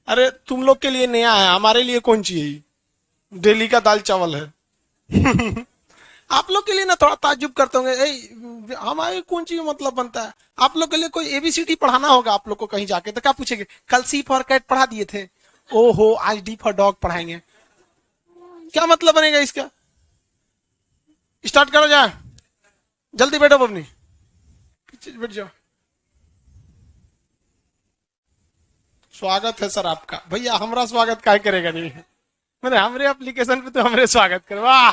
अरे तुम लोग के लिए नया है, हमारे लिए कौन चाहिए? डेली का दाल चावल है। आप लोग के लिए ना थोड़ा ताज्जुब करते होंगे, हमारे कौन चीज मतलब बनता है? आप लोग के लिए कोई एबीसीडी पढ़ाना होगा आप लोग को कहीं जाके, तो क्या पूछेंगे? कल सी फॉर कैट पढ़ा दिए थे, ओहो आज डी फॉर डॉग पढ़ाएंगे। क्या मतलब बनेगा इसका? स्टार्ट करो जाए, जल्दी बैठो अपनी, बैठ जाओ। स्वागत है सर आपका। भैया हमारा स्वागत काय करेगा नहीं? मैंने हमारे एप्लीकेशन पे तो हमारे स्वागत करो, वाह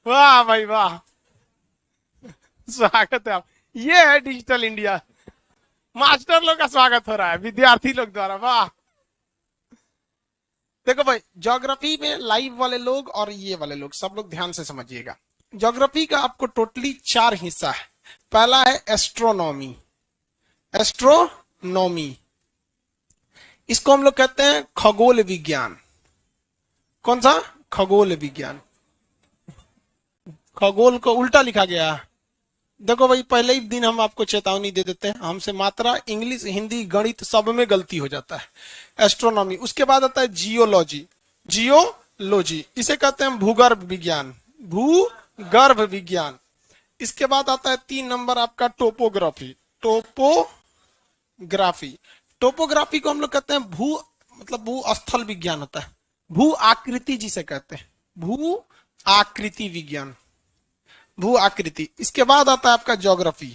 वाह भाई वाह। स्वागत है आप, ये है डिजिटल इंडिया। मास्टर लोग का स्वागत हो रहा है विद्यार्थी लोग द्वारा, वाह। देखो भाई, ज्योग्राफी में लाइव वाले लोग और ये वाले लोग सब लोग ध्यान से समझिएगा। ज्योग्राफी का आपको टोटली 4 हिस्सा है। पहला है एस्ट्रोनॉमी। एस्ट्रोनॉमी इसको हम लोग कहते हैं खगोल विज्ञान। कौन सा? खगोल विज्ञान। खगोल को उल्टा लिखा गया है। देखो भाई, पहले ही दिन हम आपको चेतावनी दे देते हैं, हमसे मात्रा इंग्लिश हिंदी गणित सब में गलती हो जाता है। एस्ट्रोनॉमी, उसके बाद आता है जियोलॉजी। जियोलॉजी इसे कहते हैं भूगर्भ विज्ञान। भूगर्भ विज्ञान। इसके बाद आता है 3 नंबर आपका टोपोग्राफी। टोपोग्राफी टोपोग्राफी को हम लोग कहते हैं भू मतलब भू स्थल विज्ञान होता है। भू आकृति जिसे कहते हैं, भू आकृति विज्ञान, भू आकृति। इसके बाद आता है आपका ज्योग्राफी,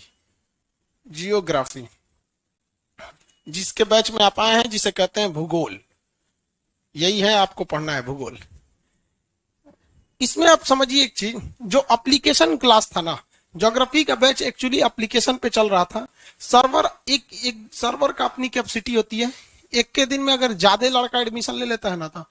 जियोग्राफी, जिसके बैच में आप आए हैं जिसे कहते हैं भूगोल। यही है, आपको पढ़ना है भूगोल। इसमें आप समझिए एक चीज, जो एप्लीकेशन क्लास था ना, ज्योग्राफी का बैच एक्चुअली एप्लीकेशन पे चल रहा था। सर्वर एक एक सर्वर का अपनी कैपेसिटी होती है। एक के दिन में अगर ज्यादा लड़का एडमिशन ले लेता है ना, तो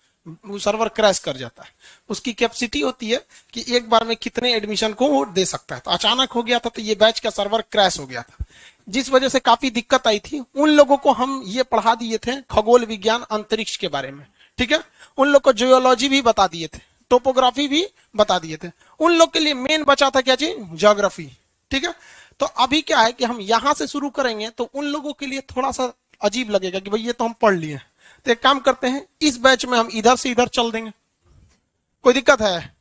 वो सर्वर क्रैश कर जाता है। उसकी कैपेसिटी होती है कि एक बार में कितने एडमिशन को वो दे सकता है। तो अचानक हो गया था, तो ये बैच का सर्वर क्रैश हो गया था, जिस वजह से काफी दिक्कत आई थी। उन लोगों को हम ये पढ़ा दिए थे खगोल विज्ञान, अंतरिक्ष के बारे में, ठीक है। उन लोग को जियोलॉजी भी बता दिए थे, टोपोग्राफी भी बता दिए थे। उन लोग के लिए मेन बचा था क्या चीज? ज्योग्राफी, ठीक है। तो अभी क्या है कि हम यहां से शुरू करेंगे, तो उन लोगों के लिए थोड़ा सा अजीब लगेगा कि भाई ये तो हम पढ़ लिए। तो एक काम करते हैं, इस बैच में हम इधर से इधर चल देंगे। कोई दिक्कत है?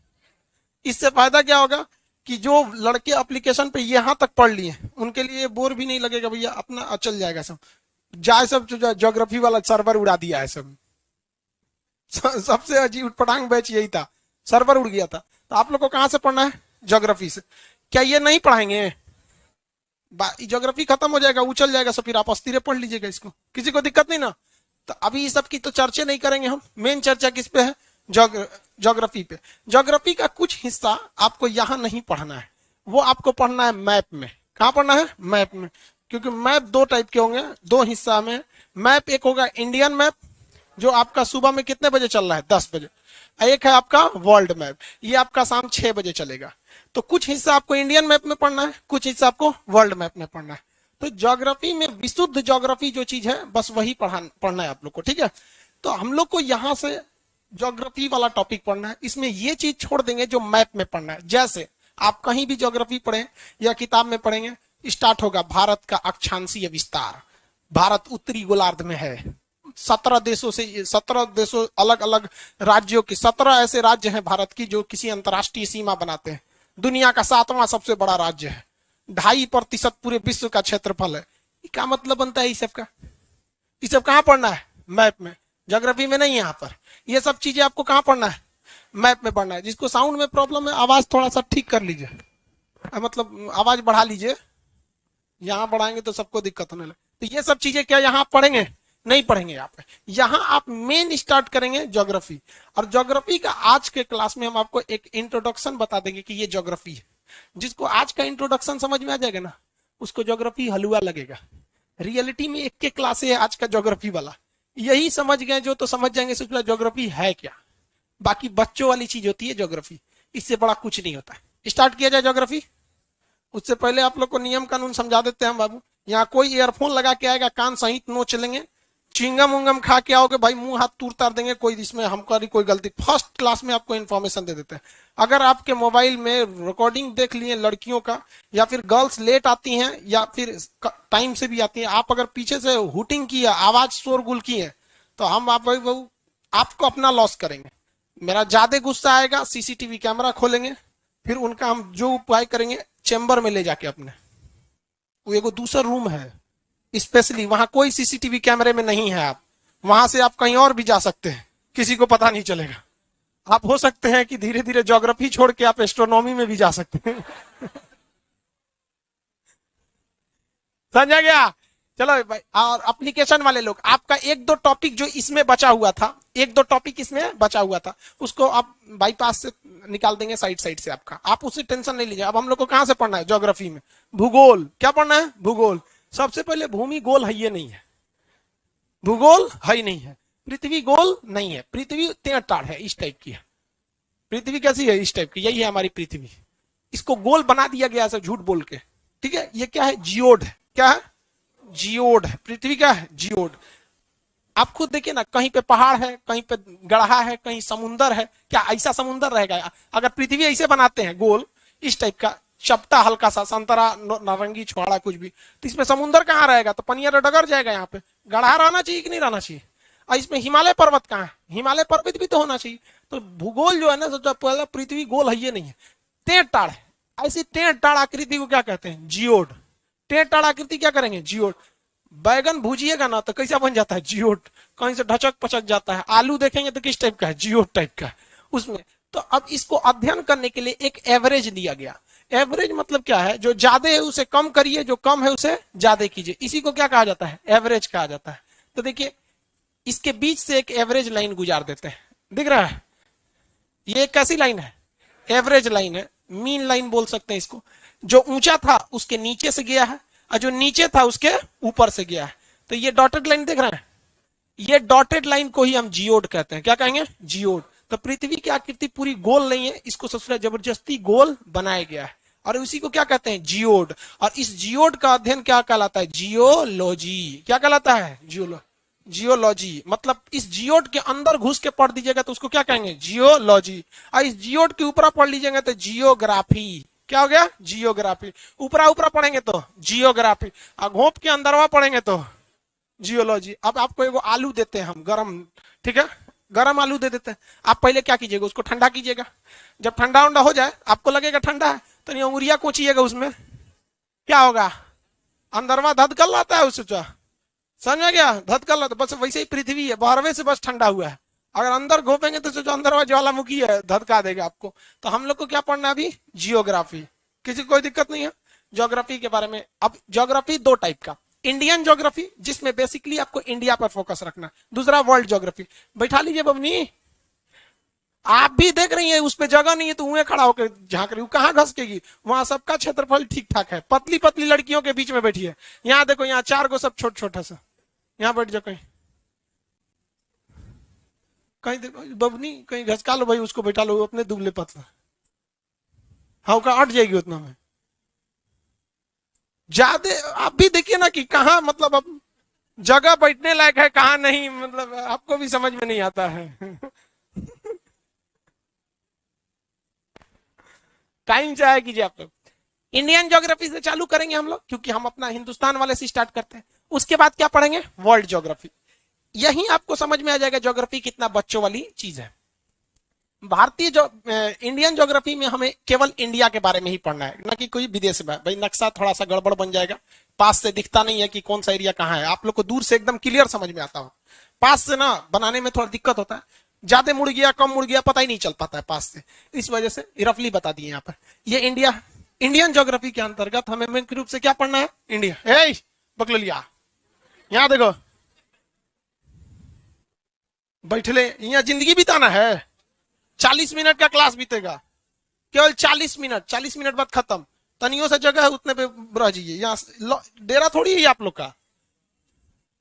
इससे फायदा क्या होगा कि जो लड़के एप्लीकेशन पे यहां तक पढ़ लिए उनके लिए बोर भी नहीं लगेगा, भैया अपना चल जाएगा सब। जाए सब ज्योग्राफी वाला सर्वर उड़ा दिया है सब। सबसे अजीब पटांग बैच यही था, सर्वर उड़ गया था। तो आप लोग को कहां से पढ़ना है? ज्योग्राफी से। क्या ये नहीं पढ़ाएंगे? ज्योग्राफी खत्म हो जाएगा, उछल जाएगा, सब फिर आप अस्थिर पढ़ लीजिएगा इसको, किसी को दिक्कत नहीं ना। तो अभी इस सब की तो चर्चा नहीं करेंगे हम। मेन चर्चा किस पे है? ज्योग्राफी पे। ज्योग्राफी का कुछ हिस्सा आपको यहां नहीं पढ़ना है, वो आपको पढ़ना है मैप में। कहां पढ़ना है? मैप में। क्योंकि मैप 2 टाइप के होंगे, 2 हिस्सा में मैप। एक होगा इंडियन मैप, जो आपका सुबह में कितने बजे चल रहा है? 10 बजे। एक है आपका वर्ल्ड मैप, ये आपका शाम 6 बजे चलेगा। तो कुछ हिस्सा आपको इंडियन मैप में पढ़ना है, कुछ हिस्सा आपको वर्ल्ड मैप में पढ़ना है। तो ज्योग्राफी में विशुद्ध ज्योग्राफी जो चीज है, बस वही पढ़ना है आप लोग को, ठीक है। तो हम लोग को यहां से ज्योग्राफी वाला टॉपिक पढ़ना है। इसमें ये चीज छोड़ देंगे जो मैप में पढ़ना है। जैसे आप कहीं भी ज्योग्राफी पढ़े या किताब में पढ़ेंगे, स्टार्ट होगा भारत का अक्षांशीय विस्तार। भारत उत्तरी गोलार्ध में है। 17 देशों अलग अलग राज्यों की 17 ऐसे राज्य हैं भारत की जो किसी अंतरराष्ट्रीय सीमा बनाते हैं। दुनिया का 7वां सबसे बड़ा राज्य है। 2.5% पूरे विश्व का क्षेत्रफल है। क्या मतलब बनता है इस सब का? ये सब कहाँ पढ़ना है? मैप में। ज्योग्राफी में नहीं। यहाँ पर ये सब चीजें आपको कहाँ पढ़ना है? मैप में पढ़ना है। जिसको साउंड में प्रॉब्लम है, आवाज थोड़ा सा ठीक कर लीजिए, मतलब आवाज बढ़ा लीजिए। यहाँ बढ़ाएंगे तो सबको दिक्कत होने लगे। तो ये सब चीजें क्या यहाँ पढ़ेंगे? नहीं पढ़ेंगे। यहाँ पे यहाँ आप मेन स्टार्ट करेंगे ज्योग्राफी। और ज्योग्राफी का आज के क्लास में हम आपको एक इंट्रोडक्शन बता देंगे कि ये ज्योग्राफी है। जिसको आज का इंट्रोडक्शन समझ में आ जाएगा ना, उसको ज्योग्राफी हलवा लगेगा। रियलिटी में एक के क्लास है आज का ज्योग्राफी वाला। यही समझ गए जो, तो समझ जाएंगे सोच ज्योग्राफी है क्या। बाकी बच्चों वाली चीज होती है ज्योग्राफी, इससे बड़ा कुछ नहीं होता है। स्टार्ट किया जाए ज्योग्राफी। उससे पहले आप लोग को नियम कानून समझा देते हैं हम बाबू। यहाँ कोई ईयरफोन लगा के आएगा, कान सहित नो चलेंगे। चिंगम उंगम खा के आओगे भाई, मुंह हाथ तूर तार देंगे। कोई इसमें हमारी कोई गलती, फर्स्ट क्लास में आपको इन्फॉर्मेशन दे देते हैं। अगर आपके मोबाइल में रिकॉर्डिंग देख लिए लड़कियों का, या फिर गर्ल्स लेट आती हैं या फिर टाइम से भी आती हैं, आप अगर पीछे से हुटिंग की है, आवाज शोरगुल की है, तो हम आप वो आपको अपना लॉस करेंगे। मेरा ज्यादा गुस्सा आएगा, सीसीटीवी कैमरा खोलेंगे, फिर उनका हम जो उपाय करेंगे चेंबर में ले जाके अपने, वो एगो दूसरा रूम है स्पेशली, वहां कोई सीसीटीवी कैमरे में नहीं है, आप वहां से आप कहीं और भी जा सकते हैं, किसी को पता नहीं चलेगा। आप हो सकते हैं कि धीरे धीरे ज्योग्राफी छोड़ के आप एस्ट्रोनॉमी में भी जा सकते हैं। समझा गया? चलो भाई, और एप्लीकेशन वाले लोग, आपका एक दो टॉपिक जो इसमें बचा हुआ था, एक दो टॉपिक इसमें बचा हुआ था, उसको आप बाईपास से निकाल देंगे, साइड साइड से आपका, आप उससे टेंशन नहीं लीजिए। अब हम लोग को कहां से पढ़ना है? ज्योग्राफी में भूगोल। क्या पढ़ना है? भूगोल। सबसे पहले भूमि गोल है ये नहीं है, भूगोल है ही नहीं है, पृथ्वी गोल नहीं है, पृथ्वी टेढ़ है, इस टाइप की है पृथ्वी। कैसी है? इस टाइप की, यही है हमारी पृथ्वी। इसको गोल बना दिया गया है झूठ बोल के, ठीक है? ये क्या है? जियोड है। क्या है? जियोड है। पृथ्वी क्या है? जियोड। आप खुद देखिए ना, कहीं पे पहाड़ है, कहीं पे गढ़ा है, कहीं समुंदर है। क्या ऐसा समुंदर रहेगा? अगर पृथ्वी ऐसे बनाते हैं गोल, इस टाइप का चपटा हल्का सा संतरा नारंगी छुआड़ा कुछ भी, तो इसमें समुंदर कहाँ रहेगा? तो पनिया डगर जाएगा। यहाँ पे गढ़ा रहना चाहिए कि नहीं रहना चाहिए? और इसमें हिमालय पर्वत कहाँ है? हिमालय पर्वत भी तो होना चाहिए। तो भूगोल जो है ना, सबसे पहले पृथ्वी गोल है ये नहीं है, टेढ़ टाड़ है। ऐसी टेढ़ टाड़ आकृति को क्या कहते हैं? जियोड। टेढ़ टाड़ आकृति क्या करेंगे? जियोड। बैगन भूजिएगा ना तो कैसा बन जाता है? जियोड। कहीं से ढचक पचक जाता है। आलू देखेंगे तो किस टाइप का है? जियोड टाइप का उसमें। तो अब इसको अध्ययन करने के लिए एक एवरेज दिया गया। एवरेज मतलब क्या है? जो ज्यादा है उसे कम करिए, जो कम है उसे ज्यादा कीजिए, इसी को क्या कहा जाता है? एवरेज कहा जाता है। तो देखिए, इसके बीच से एक एवरेज लाइन गुजार देते हैं, दिख रहा है? ये कैसी लाइन है? एवरेज लाइन है, मीन लाइन बोल सकते हैं इसको। जो ऊंचा था उसके नीचे से गया है, और जो नीचे था उसके ऊपर से गया है। तो ये डॉटेड लाइन देख रहे हैं? ये डॉटेड लाइन को ही हम जियोड कहते हैं। क्या कहेंगे? जियोड। तो पृथ्वी की आकृति पूरी गोल नहीं है, इसको सबसे जबरदस्ती गोल बनाया गया है, और उसी को क्या कहते हैं? जियोड। और इस जियोड का अध्ययन क्या कहलाता है? जियोलॉजी। क्या कहलाता है? जियोलॉजी। मतलब इस जियोड के अंदर घुस के पढ़ दीजिएगा तो उसको क्या कहेंगे? जियोलॉजी। और इस जियोड के ऊपर पढ़ लीजिएगा तो जियोग्राफी। क्या हो गया? जियोग्राफी। ऊपरा ऊपरा पढ़ेंगे तो जियोग्राफी, और घोप के अंदरवा पढ़ेंगे तो जियोलॉजी। अब आपको एगो आलू देते हैं हम गरम, ठीक है? गरम आलू दे देते हैं। आप पहले क्या कीजिएगा? उसको ठंडा कीजिएगा। जब ठंडा उंडा हो जाए, आपको लगेगा ठंडा है, तो नहीं अंगुरिया कोचिएगा उसमें, क्या होगा? अंदरवा धधकल रहता है उससे। समझ में गया? धधकल रहता है। बस वैसे ही पृथ्वी है, बाहरवे से बस ठंडा हुआ है। अगर अंदर घोपेंगे तो जो अंदरवा ज्वालामुखी है, धधका देगा आपको। तो हम लोग को क्या पढ़ना है अभी? जियोग्राफी। किसी को कोई दिक्कत नहीं है ज्योग्राफी के बारे में? अब ज्योग्राफी दो टाइप का, इंडियन ज्योग्राफी जिसमें बेसिकली आपको इंडिया पर फोकस रखना, दूसरा वर्ल्ड ज्योग्राफी। बैठा लीजिए बबनी, आप भी देख रही हैं उस पर जगह नहीं है तो उन्हें खड़ा होकर झांक रही हूँ, कहाँ घसकेगी? वहां सबका क्षेत्रफल ठीक ठाक है, पतली पतली लड़कियों के बीच में बैठी है। यहाँ देखो, यहाँ चार को सब छोटा छोटा सा, यहाँ बैठ जाओ। कहीं कहीं देखो बबनी, कहीं घसका लो भाई, उसको बैठा लो अपने दुबले पतला, हाँ का अट जाएगी उतना में। ज्यादा आप भी देखिए ना कि कहाँ, मतलब अब जगह बैठने लायक है कहाँ नहीं, मतलब आपको भी समझ में नहीं आता है। टाइम से आया कीजिए आप लोग। इंडियन ज्योग्राफी से चालू करेंगे हम लोग, क्योंकि हम अपना हिंदुस्तान वाले से स्टार्ट करते हैं। उसके बाद क्या पढ़ेंगे? World geography. यही आपको समझ में आ जाएगा ज्योग्राफी कितना बच्चों वाली चीज है। भारतीय जो इंडियन ज्योग्राफी में हमें केवल इंडिया के बारे में ही पढ़ना है, ना कि कोई विदेश में। भाई नक्शा थोड़ा सा गड़बड़ बन जाएगा, पास से दिखता नहीं है कि कौन सा एरिया कहाँ है। आप लोग को दूर से एकदम क्लियर समझ में आता हो, पास से ना बनाने में थोड़ा दिक्कत होता है, ज्यादा मुड़ गया कम मुड़ गया पता ही नहीं चल पाता है पास से। इस वजह से रफली बता दिए यहाँ पर। ये इंडिया, इंडियन ज्योग्राफी के अंतर्गत हमें मुख्य रूप से क्या पढ़ना है? इंडिया। बकलिया, यहाँ देखो, बैठले यहाँ जिंदगी बिताना है। 40 मिनट का क्लास बीतेगा, केवल 40 मिनट, 40 मिनट बाद खत्म। तनियों से जगह है उतने पे रह जाइए। यहाँ डेरा थोड़ी है आप लोग का।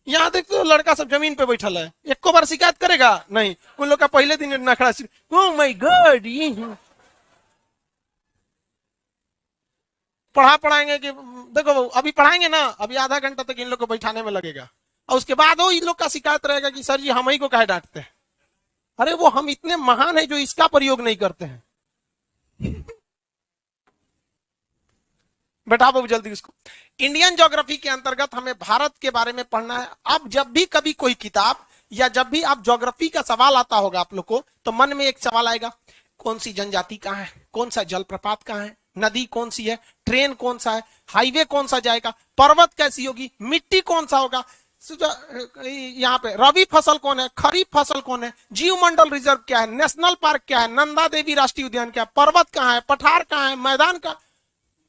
यहाँ देखते हो लड़का सब जमीन पे बैठल है, एक को बार शिकायत करेगा नहीं। उन लोग का पहले दिन नखड़ा, ओह माय गॉड, ये पढ़ाएंगे कि देखो अभी पढ़ाएंगे ना, अभी आधा घंटा तक इन लोग को बैठाने में लगेगा, और उसके बाद वो इन लोग का शिकायत रहेगा कि सर जी हम ही को काहे डांटते हैं। अरे वो हम इतने महान है जो इसका प्रयोग नहीं करते हैं। बैठा बाबू जल्दी उसको। इंडियन ज्योग्राफी के अंतर्गत हमें भारत के बारे में पढ़ना है। अब जब भी कभी कोई किताब या जब भी आप ज्योग्राफी का सवाल आता होगा आप लोग को, तो मन में एक सवाल आएगा, कौन सी जनजाति कहाँ है, कौन सा जलप्रपात कहाँ है, नदी कौन सी है, ट्रेन कौन सा है, हाईवे कौन सा जाएगा, पर्वत कैसी होगी, मिट्टी कौन सा होगा, यहाँ पे रबी फसल कौन है, खरीफ फसल कौन है, जीव मंडल रिजर्व क्या है, नेशनल पार्क क्या है, नंदा देवी राष्ट्रीय उद्यान क्या है, पर्वत कहाँ है, पठार कहाँ है, मैदान का।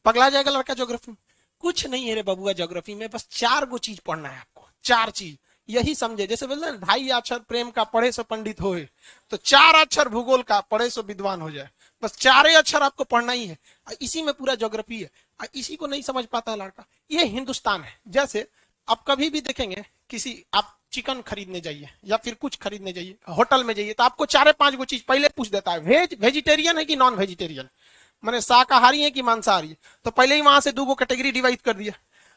पगला जाएगा लड़का ज्योग्राफी में। कुछ नहीं है रे बबुआ ज्योग्राफी में, बस 4 गो चीज पढ़ना है आपको, 4 चीज। यही समझे, जैसे बोलते हैं 2.5 अक्षर प्रेम का पढ़े सो पंडित होए, तो 4 अक्षर भूगोल का पढ़े सो विद्वान हो जाए। बस 4 अक्षर आपको पढ़ना ही है, इसी में पूरा ज्योग्राफी है। इसी को नहीं समझ पाता है लड़का। ये हिंदुस्तान है। जैसे आप कभी भी देखेंगे, किसी आप चिकन खरीदने जाइए या फिर कुछ खरीदने जाइए, होटल में जाइए, तो आपको 4-5 गो चीज पहले पूछ देता है, वेजिटेरियन है कि नॉन वेजिटेरियन, माने शाकाहारी है कि मांसाहारी है। तो पहले ही वहां से 2 गो कैटेगरी डिवाइड कर दिया।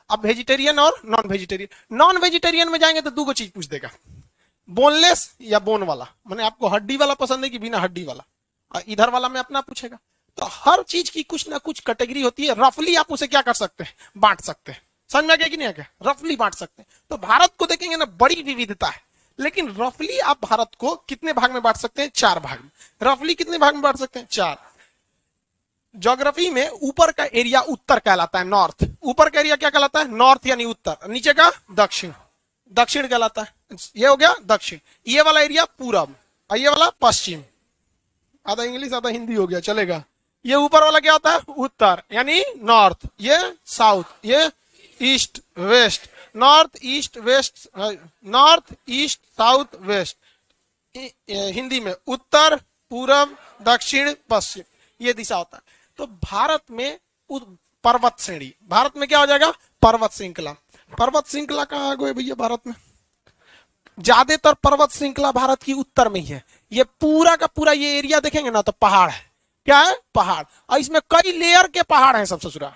अब वेजिटेरियन और नॉन वेजिटेरियन। नॉन वेजिटेरियन में जाएंगे तो 2 गो चीज पूछ देगा, बोनलेस या बोन वाला, माने आपको हड्डी वाला पसंद है कि बिना हड्डी वाला। और इधर वाला में अपना पूछेगा। तो हर चीज की कुछ ना कुछ कैटेगरी होती है। रफली आप उसे क्या कर सकते हैं, बांट सकते हैं। समझ में आ गया कि नहीं आ गया? रफली बांट सकते हैं। तो भारत को देखेंगे ना, बड़ी विविधता है, लेकिन रफली आप भारत को कितने भाग में बांट सकते हैं? 4 भाग में। रफली कितने भाग में बांट सकते हैं? 4। ज्योग्राफी में ऊपर का एरिया उत्तर कहलाता है, नॉर्थ। ऊपर का एरिया क्या कहलाता है? नॉर्थ यानी उत्तर। नीचे का दक्षिण, दक्षिण कहलाता है। ये हो गया दक्षिण। ये वाला एरिया पूरब और ये वाला पश्चिम। आधा इंग्लिश आधा हिंदी हो गया, चलेगा। ये ऊपर वाला क्या होता है? उत्तर यानी नॉर्थ। ये साउथ, ये east west. North east west, north east south west. Hindi में उत्तर पूरब दक्षिण पश्चिम, ये दिशा होता है। तो भारत में पर्वत श्रेणी, भारत में क्या हो जाएगा? पर्वत श्रृंखला। पर्वत श्रृंखला कहाँ आ गए भैया? भारत में ज्यादातर पर्वत श्रृंखला भारत की उत्तर में ही है। ये पूरा का पूरा ये एरिया देखेंगे ना तो पहाड़ है। क्या है? पहाड़। और इसमें कई लेयर के पहाड़ हैं। सब ससुरा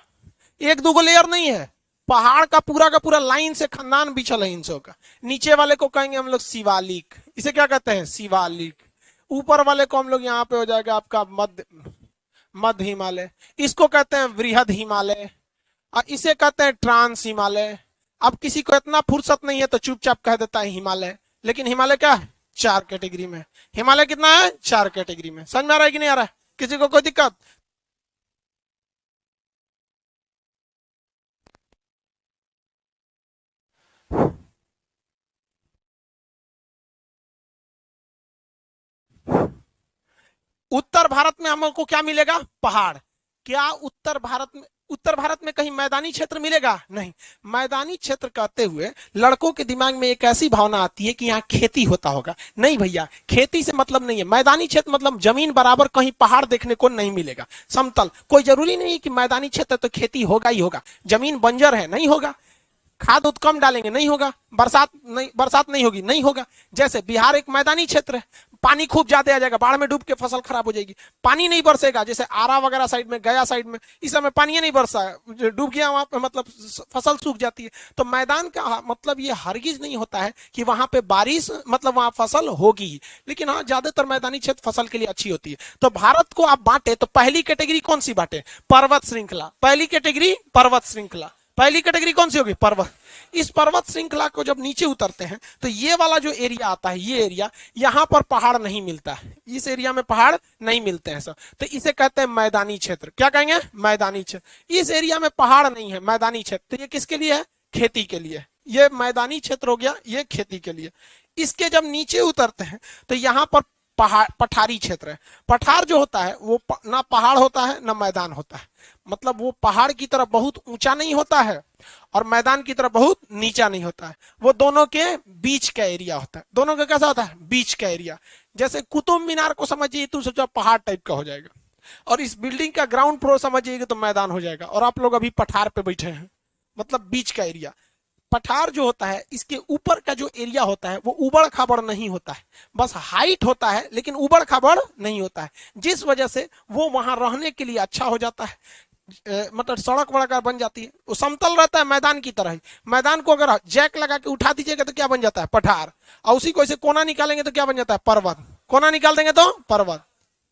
1-2 गो लेयर नहीं है, पहाड़ का पूरा लाइन से खानदान बिछल है इंसों का। नीचे वाले को कहेंगे हम लोग शिवालिक, इसे क्या कहते हैं? शिवालिक। ऊपर वाले को हम लोग यहाँ पे हो जाएगा आपका मध्य हिमालय, इसको कहते हैं वृहद हिमालय, और इसे कहते हैं ट्रांस हिमालय। अब किसी को इतना फुर्सत नहीं है तो चुपचाप कह देता है हिमालय। लेकिन हिमालय क्या है? 4 कैटेगरी में। हिमालय कितना है? 4 कैटेगरी में। समझ में आ रहा है कि नहीं आ रहा है? किसी को कोई दिक्कत? उत्तर भारत में हमको क्या मिलेगा? पहाड़। क्या उत्तर भारत में कहीं मैदानी क्षेत्र मिलेगा? नहीं। मैदानी क्षेत्र कहते हुए लड़कों के दिमाग में एक ऐसी भावना आती है कि यहाँ खेती होता होगा। नहीं भैया, खेती से मतलब नहीं है। मैदानी क्षेत्र मतलब जमीन बराबर कहीं पहाड़ देखने को नहीं मिलेगा। समतल, कोई जरूरी नहीं है कि मैदानी क्षेत्र तो खेती होगा ही होगा। जमीन बंजर है, नहीं होगा। खाद उत कम डालेंगे, नहीं होगा। बरसात नहीं होगी, नहीं होगा। जैसे बिहार एक मैदानी क्षेत्र है, पानी खूब ज्यादा आ जाएगा, बाढ़ में डूब के फसल खराब हो जाएगी। पानी नहीं बरसेगा, जैसे आरा वगैरह साइड में, गया साइड में, इस समय पानी नहीं बरसा है, डूब गया वहां पे, मतलब फसल सूख जाती है। तो मैदान का मतलब ये हरगिज नहीं होता है कि वहां पे बारिश मतलब वहां फसल होगी। लेकिन हाँ, ज्यादातर मैदानी क्षेत्र फसल के लिए अच्छी होती है। तो भारत को आप बांटे तो पहली कैटेगरी कौन सी बांटे? पर्वत श्रृंखला। पहली कैटेगरी पर्वत श्रृंखला। पहली कैटेगरी कौन सी होगी? पर्वत। इस पर्वत श्रृंखला को जब नीचे उतरते हैं तो ये वाला जो एरिया आता है, ये एरिया, यहां पर पहाड़ नहीं मिलता है। इस एरिया में पहाड़ नहीं मिलते हैं सर, तो इसे कहते हैं मैदानी क्षेत्र। क्या कहेंगे? मैदानी क्षेत्र। इस एरिया में पहाड़ नहीं है, मैदानी क्षेत्र। तो ये किसके लिए है? खेती के लिए। ये मैदानी क्षेत्र हो गया, ये खेती के लिए। इसके जब नीचे उतरते हैं तो यहाँ पर पठारी क्षेत्र है। पठार जो होता है वो ना पहाड़ होता है ना मैदान होता है। मतलब वो पहाड़ की तरफ बहुत ऊंचा नहीं होता है और मैदान की तरफ बहुत नीचा नहीं होता है। वो दोनों के बीच का एरिया होता है। दोनों का कैसा होता है? बीच का एरिया। जैसे कुतुब मीनार को समझिए तो सोचो पहाड़ टाइप का हो जाएगा, और इस बिल्डिंग का ग्राउंड फ्लोर समझिएगा तो मैदान हो जाएगा, और आप लोग अभी पठार पे बैठे हैं, मतलब बीच का एरिया। पठार जो होता है, इसके ऊपर का जो एरिया होता है वो उबड़ खाबड़ नहीं होता है, बस हाइट होता है लेकिन उबड़ खाबड़ नहीं होता है, जिस वजह से वो वहां रहने के लिए अच्छा हो जाता है। मतलब सड़क वड़क बन जाती है। वो समतल रहता है मैदान की तरह ही। मैदान को अगर जैक लगा के उठा दीजिएगा तो क्या बन जाता है? पठार। और उसी को ऐसे कोना निकालेंगे तो क्या बन जाता है? पर्वत। कोना निकाल देंगे तो पर्वत।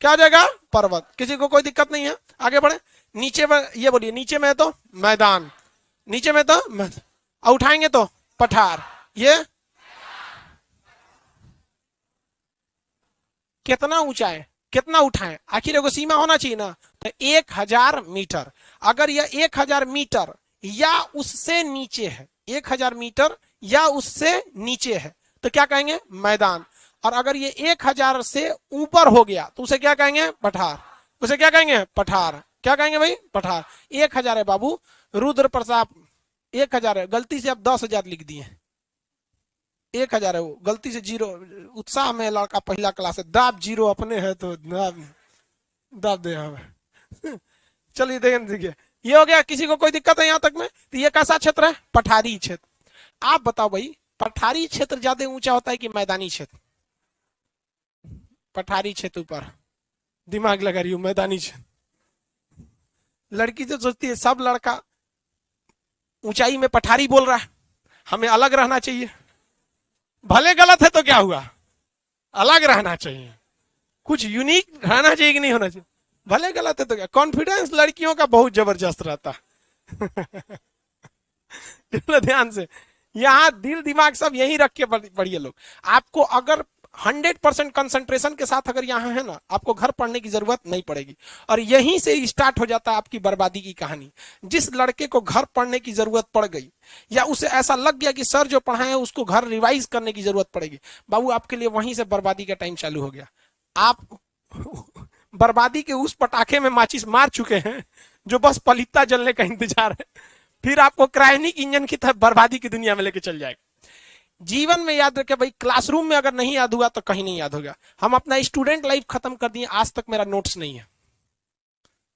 क्या हो जाएगा? पर्वत। किसी को कोई दिक्कत नहीं है? आगे बढ़े। नीचे में ये बोलिए, नीचे में है तो मैदान, नीचे में तो और उठाएंगे तो पठार। ये कितना ऊंचा है, कितना उठाएं, आखिर एगो सीमा होना चाहिए ना। तो 1000 मीटर, अगर यह 1000 मीटर या उससे नीचे है, 1000 मीटर या उससे नीचे है तो क्या कहेंगे, मैदान। और अगर ये 1000 से ऊपर हो गया तो उसे क्या कहेंगे, पठार। उसे क्या कहेंगे, पठार। क्या कहेंगे भाई, पठार। 1000 है बाबू, रुद्र प्रताप 1000 है, गलती से आप 10,000 लिख दिए। 1000 है वो, गलती से 0। उत्साह में लड़का पहला क्लास है, दाब 0 अपने है तो दाब दे हमें। चलिए देखिए, ये हो गया। किसी को कोई दिक्कत है यहाँ तक में? तो ये कैसा क्षेत्र है, पठारी क्षेत्र। आप बताओ भाई, पठारी क्षेत्र ज्यादा ऊंचा होता है कि मैदानी क्षेत्र? पठारी क्षेत्र ऊपर, दिमाग लगा रही हूँ, मैदानी क्षेत्र। लड़की तो सोचती है सब लड़का ऊंचाई में पठारी बोल रहा है, हमें अलग रहना चाहिए। भले गलत है तो क्या हुआ, अलग रहना चाहिए, कुछ यूनिक रहना चाहिए कि नहीं होना चाहिए। भले गलत है तो क्या, कॉन्फिडेंस लड़कियों का बहुत जबरदस्त रहता है। ध्यान से, यहां दिल दिमाग सब यही रख के पढ़िए लोग। आपको अगर 100% कंसंट्रेशन के साथ अगर यहाँ है ना, आपको घर पढ़ने की जरूरत नहीं पड़ेगी। और यहीं से स्टार्ट हो जाता है आपकी बर्बादी की कहानी। जिस लड़के को घर पढ़ने की जरूरत पड़ गई या उसे ऐसा लग गया कि सर जो पढ़ाए हैं उसको घर रिवाइज करने की जरूरत पड़ेगी, बाबू आपके लिए वहीं से बर्बादी का टाइम चालू हो गया। आप बर्बादी के उस पटाखे में माचिस मार चुके हैं जो बस पलीता जलने का इंतजार है, फिर आपको क्रायोनिक इंजन की तरह बर्बादी की दुनिया में लेके चल जाएगा। जीवन में याद रखे भाई, क्लासरूम में अगर नहीं याद हुआ तो कहीं नहीं याद होगा। हम अपना स्टूडेंट लाइफ खत्म कर दिए, आज तक मेरा नोट्स नहीं है।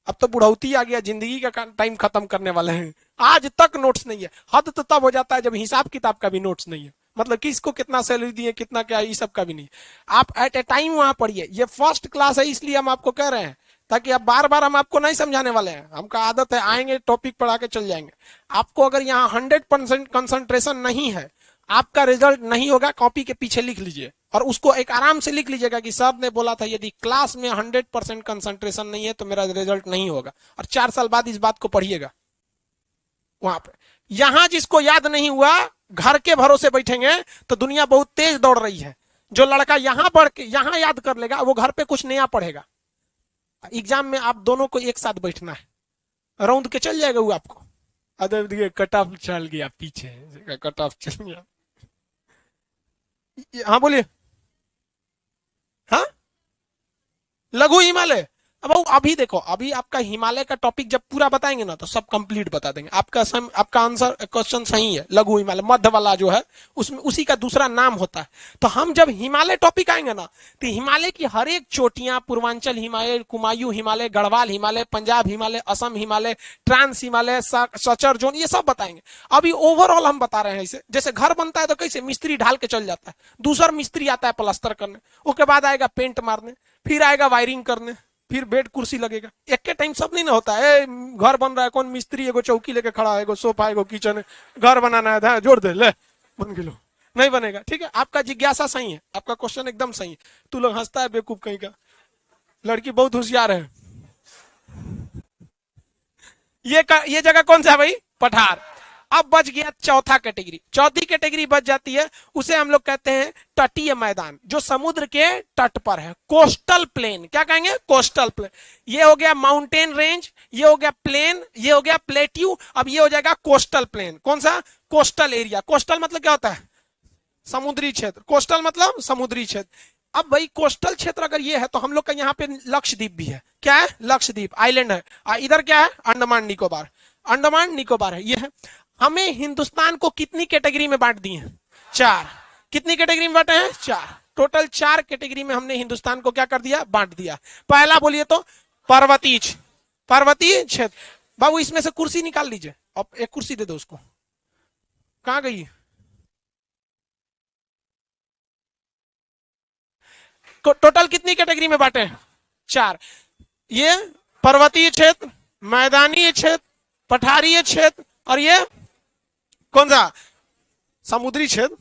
अब तो बुढ़ौती आ गया, जिंदगी का टाइम खत्म करने वाले हैं, आज तक नोट्स नहीं है। हद तो तब हो जाता है जब हिसाब किताब का भी नोट्स नहीं है, मतलब किसको कितना सैलरी दिए, कितना क्या, ये सब का भी नहीं। आप एट ए टाइम वहां पढ़िए। ये फर्स्ट क्लास है इसलिए हम आपको कह रहे हैं, ताकि अब बार बार हम आपको नहीं समझाने वाले हैं। हमका आदत है, आएंगे टॉपिक पढ़ा के चल जाएंगे। आपको अगर यहाँ 100% कंसंट्रेशन नहीं है, आपका रिजल्ट नहीं होगा। कॉपी के पीछे लिख लीजिए और उसको एक आराम से लिख लीजिएगा कि सर ने बोला था यदि क्लास में 100% कंसंट्रेशन नहीं है तो मेरा रिजल्ट नहीं होगा। और 4 साल बाद इस बात को पढ़िएगा वहां पे। यहां जिसको याद नहीं हुआ, घर के भरोसे बैठेंगे तो दुनिया बहुत तेज दौड़ रही है। जो लड़का यहां पढ़ के यहां याद कर लेगा, वो घर पे कुछ नया पढ़ेगा। एग्जाम में आप दोनों को एक साथ बैठना है, रौंद के चल जाएगा वो आपको। अदर कट ऑफ चल गया पीछे, कट ऑफ चल गया। हाँ बोलिए। हाँ, लघु हिमालय। अब अभी देखो, अभी आपका हिमालय का टॉपिक जब पूरा बताएंगे ना तो सब कंप्लीट बता देंगे। आपका आंसर क्वेश्चन सही है। लघु हिमालय मध्य वाला जो है उसमें उसी का दूसरा नाम होता है। तो हम जब हिमालय टॉपिक आएंगे ना तो हिमालय की हर एक चोटियां, Purvanchal Himalaya, Kumaon Himalaya, Garhwal Himalaya, Punjab Himalaya, Assam Himalaya, trans Himalaya, suture zone, ये सब बताएंगे। अभी ओवरऑल हम बता रहे हैं। इसे जैसे घर बनता है तो कैसे मिस्त्री ढाल के चल जाता है, दूसरा मिस्त्री आता है प्लास्टर करने, उसके बाद आएगा पेंट मारने, फिर आएगा वायरिंग करने, फिर बेड कुर्सी लगेगा। एक के टाइम सब नहीं ना होता है। घर बन रहा है, कौन मिस्त्री एगो चौकी लेके खड़ा है, एगो सोफा, एगो किचन है, घर बनाना है, जोड़ दे ले बन गिलो, नहीं बनेगा। ठीक है, आपका जिज्ञासा सही है, आपका क्वेश्चन एकदम सही है। तू लोग हंसता है बेवकूफ कहीं का, लड़की बहुत होशियार है। ये जगह कौन सा है भाई, पठार। अब बच गया चौथा कैटेगरी। चौथी कैटेगरी बच जाती है, उसे हम लोग कहते हैं तटीय मैदान, जो समुद्र के तट पर है। कोस्टल प्लेन, क्या कहेंगे, कोस्टल प्लेन। ये हो गया माउंटेन रेंज, ये हो गया प्लेन, ये हो गया प्लेट्यू। अब ये हो जाएगा कोस्टल प्लेन। कौन सा, कोस्टल एरिया। कोस्टल मतलब क्या होता है, समुद्री क्षेत्र। कोस्टल मतलब समुद्री क्षेत्र। अब भाई कोस्टल क्षेत्र अगर ये है तो हम लोग का यहाँ पे लक्षद्वीप भी है। क्या है, लक्षद्वीप आइलैंड है। इधर क्या है, अंडमान निकोबार। अंडमान निकोबार है, ये है। हमें हिंदुस्तान को कितनी कैटेगरी में बांट दिए हैं, 4। कितनी कैटेगरी में बांटे हैं, 4। टोटल 4 कैटेगरी में हमने हिंदुस्तान को क्या कर दिया, बांट दिया। पहला बोलिए तो पर्वतीय क्षेत्र। बाबू इसमें से कुर्सी निकाल लीजिए, अब एक कुर्सी दे दो उसको। कहां गई, टोटल कितनी कैटेगरी में बांटे हैं, 4। ये पर्वतीय क्षेत्र, मैदानी क्षेत्र, पठारीय क्षेत्र, और ये कौन सा, समुद्री क्षेत्र,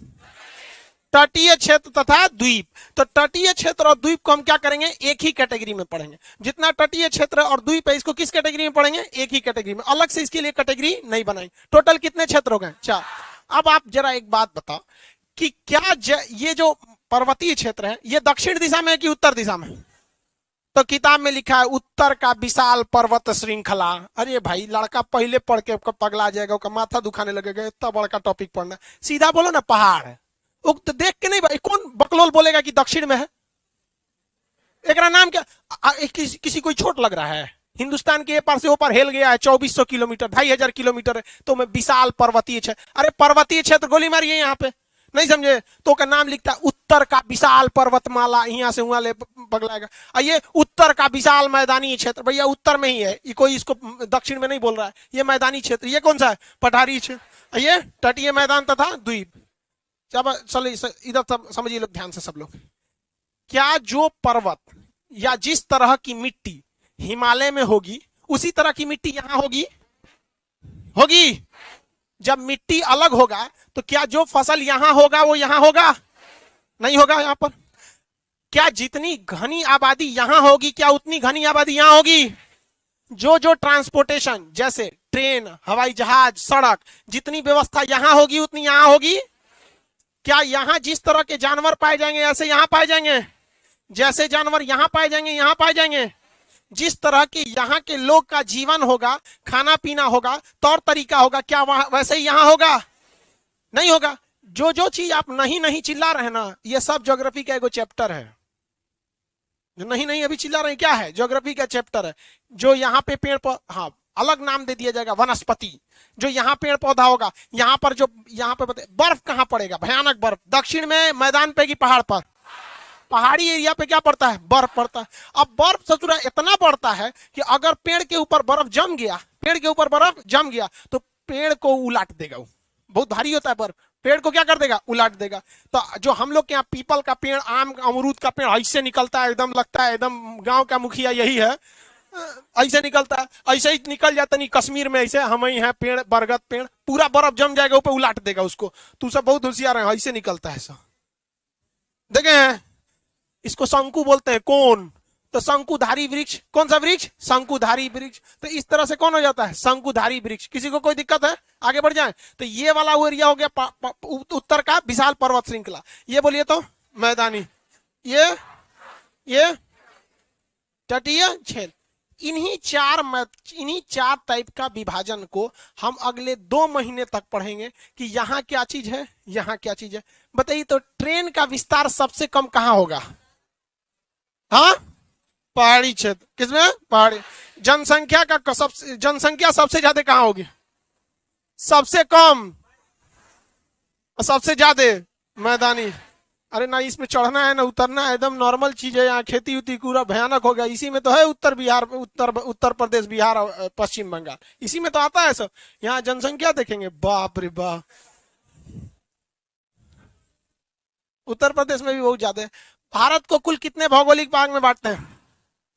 तटीय क्षेत्र तथा द्वीप। तो तटीय क्षेत्र और द्वीप को हम क्या करेंगे, एक ही कैटेगरी में पढ़ेंगे। जितना तटीय क्षेत्र और द्वीप है इसको किस कैटेगरी में पढ़ेंगे, एक ही कैटेगरी में, अलग से इसके लिए कैटेगरी नहीं बनाएंगे। टोटल कितने क्षेत्र हो गए, 4। अब आप जरा एक बात बताओ कि क्या ये जो पर्वतीय क्षेत्र है, ये दक्षिण दिशा में है कि उत्तर दिशा में? तो किताब में लिखा है उत्तर का विशाल पर्वत श्रृंखला। अरे भाई लड़का पहले पढ़ के पगला जाएगा, उसका माथा दुखाने लगेगा, इतना बड़ा टॉपिक पढ़ना। सीधा बोलो ना पहाड़ है, तो देख के नहीं भाई, कौन बकलोल बोलेगा कि दक्षिण में है? एक नाम क्या? किसी कोई छोट लग रहा है? हिंदुस्तान के पार से ऊपर हेल गया है 2400 किलोमीटर, 2500 किलोमीटर है, तो मैं विशाल पर्वतीय क्षेत्र। अरे पर्वतीय क्षेत्र गोली मारिए यहाँ पे, नहीं समझे तो का नाम लिखता है उत्तर का विशाल पर्वतमाला, यहाँ से वहां ले पगलाएगा। ये उत्तर का विशाल मैदानी क्षेत्र, भैया उत्तर में ही है, ये कोई इसको दक्षिण में नहीं बोल रहा है, ये मैदानी क्षेत्र। ये कौन सा है? पठारी क्षेत्र। ये तटीय मैदान तथा द्वीप। जब चलो इधर समझिए लोग ध्यान से सब लोग, क्या जो पर्वत या जिस तरह की मिट्टी हिमालय में होगी उसी तरह की मिट्टी यहां होगी? होगी। जब मिट्टी अलग होगा तो क्या जो फसल यहां होगा वो यहां होगा? नहीं होगा। यहां पर क्या जितनी घनी आबादी यहां होगी क्या उतनी घनी आबादी यहां होगी? जो जो ट्रांसपोर्टेशन जैसे ट्रेन, हवाई जहाज, सड़क, जितनी व्यवस्था यहां होगी उतनी यहां होगी। क्या यहां जिस तरह के जानवर पाए जाएंगे ऐसे यहां पाए जाएंगे? जैसे जानवर यहां पाए जाएंगे यहां पाए जाएंगे। जिस तरह के यहाँ के लोग का जीवन होगा, खाना पीना होगा, तौर तरीका होगा, क्या वहां वैसे ही यहां होगा? नहीं होगा। जो जो चीज आप नहीं नहीं चिल्ला रहे ना, ये सब ज्योग्राफी का एगो चैप्टर है। जो नहीं नहीं अभी चिल्ला रहे क्या है? ज्योग्राफी का चैप्टर है। जो यहाँ पे पेड़ हाँ अलग नाम दे दिया जाएगा वनस्पति। जो यहाँ पेड़ पौधा होगा, यहाँ पर जो यहाँ पे बर्फ कहाँ पड़ेगा? भयानक बर्फ। दक्षिण में मैदान पे की पहाड़ पर? पहाड़ी एरिया पे क्या पड़ता है? बर्फ पड़ता है। अब बर्फ ससुरा इतना पड़ता है कि अगर पेड़ के ऊपर बर्फ जम गया, पेड़ के ऊपर बर्फ जम गया तो पेड़ को उलाट देगा। वो बहुत भारी होता है बर्फ, पेड़ को क्या कर देगा? उलाट देगा। तो जो हम लोग के यहाँ पीपल का पेड़, आम अमरूद का पेड़ ऐसे निकलता है, एकदम लगता है एकदम गांव का मुखिया यही है, ऐसे निकलता है। ऐसे ही निकल जाता नहीं कश्मीर में, ऐसे हम ही है पेड़, बरगद पेड़, पूरा बर्फ जम जाएगा ऊपर उलाट देगा उसको। तू सब बहुत होशियार है, ऐसे निकलता है सब। देखे हैं इसको शंकु बोलते हैं। कौन? तो शंकुधारी वृक्ष। कौन सा वृक्ष? शंकुधारी वृक्ष। तो इस तरह से कौन हो जाता है? शंकुधारी वृक्ष। किसी को कोई दिक्कत है? आगे बढ़ जाए। तो ये वाला वो एरिया हो गया उत्तर का विशाल पर्वत श्रृंखला। ये बोलिए तो मैदानी, ये तटीय क्षेत्र। इन्हीं चार टाइप का विभाजन को हम अगले 2 महीने तक पढ़ेंगे कि यहाँ क्या चीज है, यहाँ क्या चीज है। बताइए तो ट्रेन का विस्तार सबसे कम कहाँ होगा? हाँ पहाड़ी क्षेत्र। किसमें? पहाड़ी। जनसंख्या सबसे ज्यादा कहाँ होगी? सबसे कम सबसे ज्यादा मैदानी। अरे ना इसमें चढ़ना है ना उतरना है, एकदम नॉर्मल चीज है। यहाँ खेती उती पूरा भयानक हो गया। इसी में तो है उत्तर प्रदेश, बिहार, पश्चिम बंगाल, इसी में तो आता है सब। यहाँ जनसंख्या देखेंगे, बाप रे बाप। उत्तर प्रदेश में भी बहुत ज्यादा है। भारत को कुल कितने भौगोलिक भाग में बांटते हैं?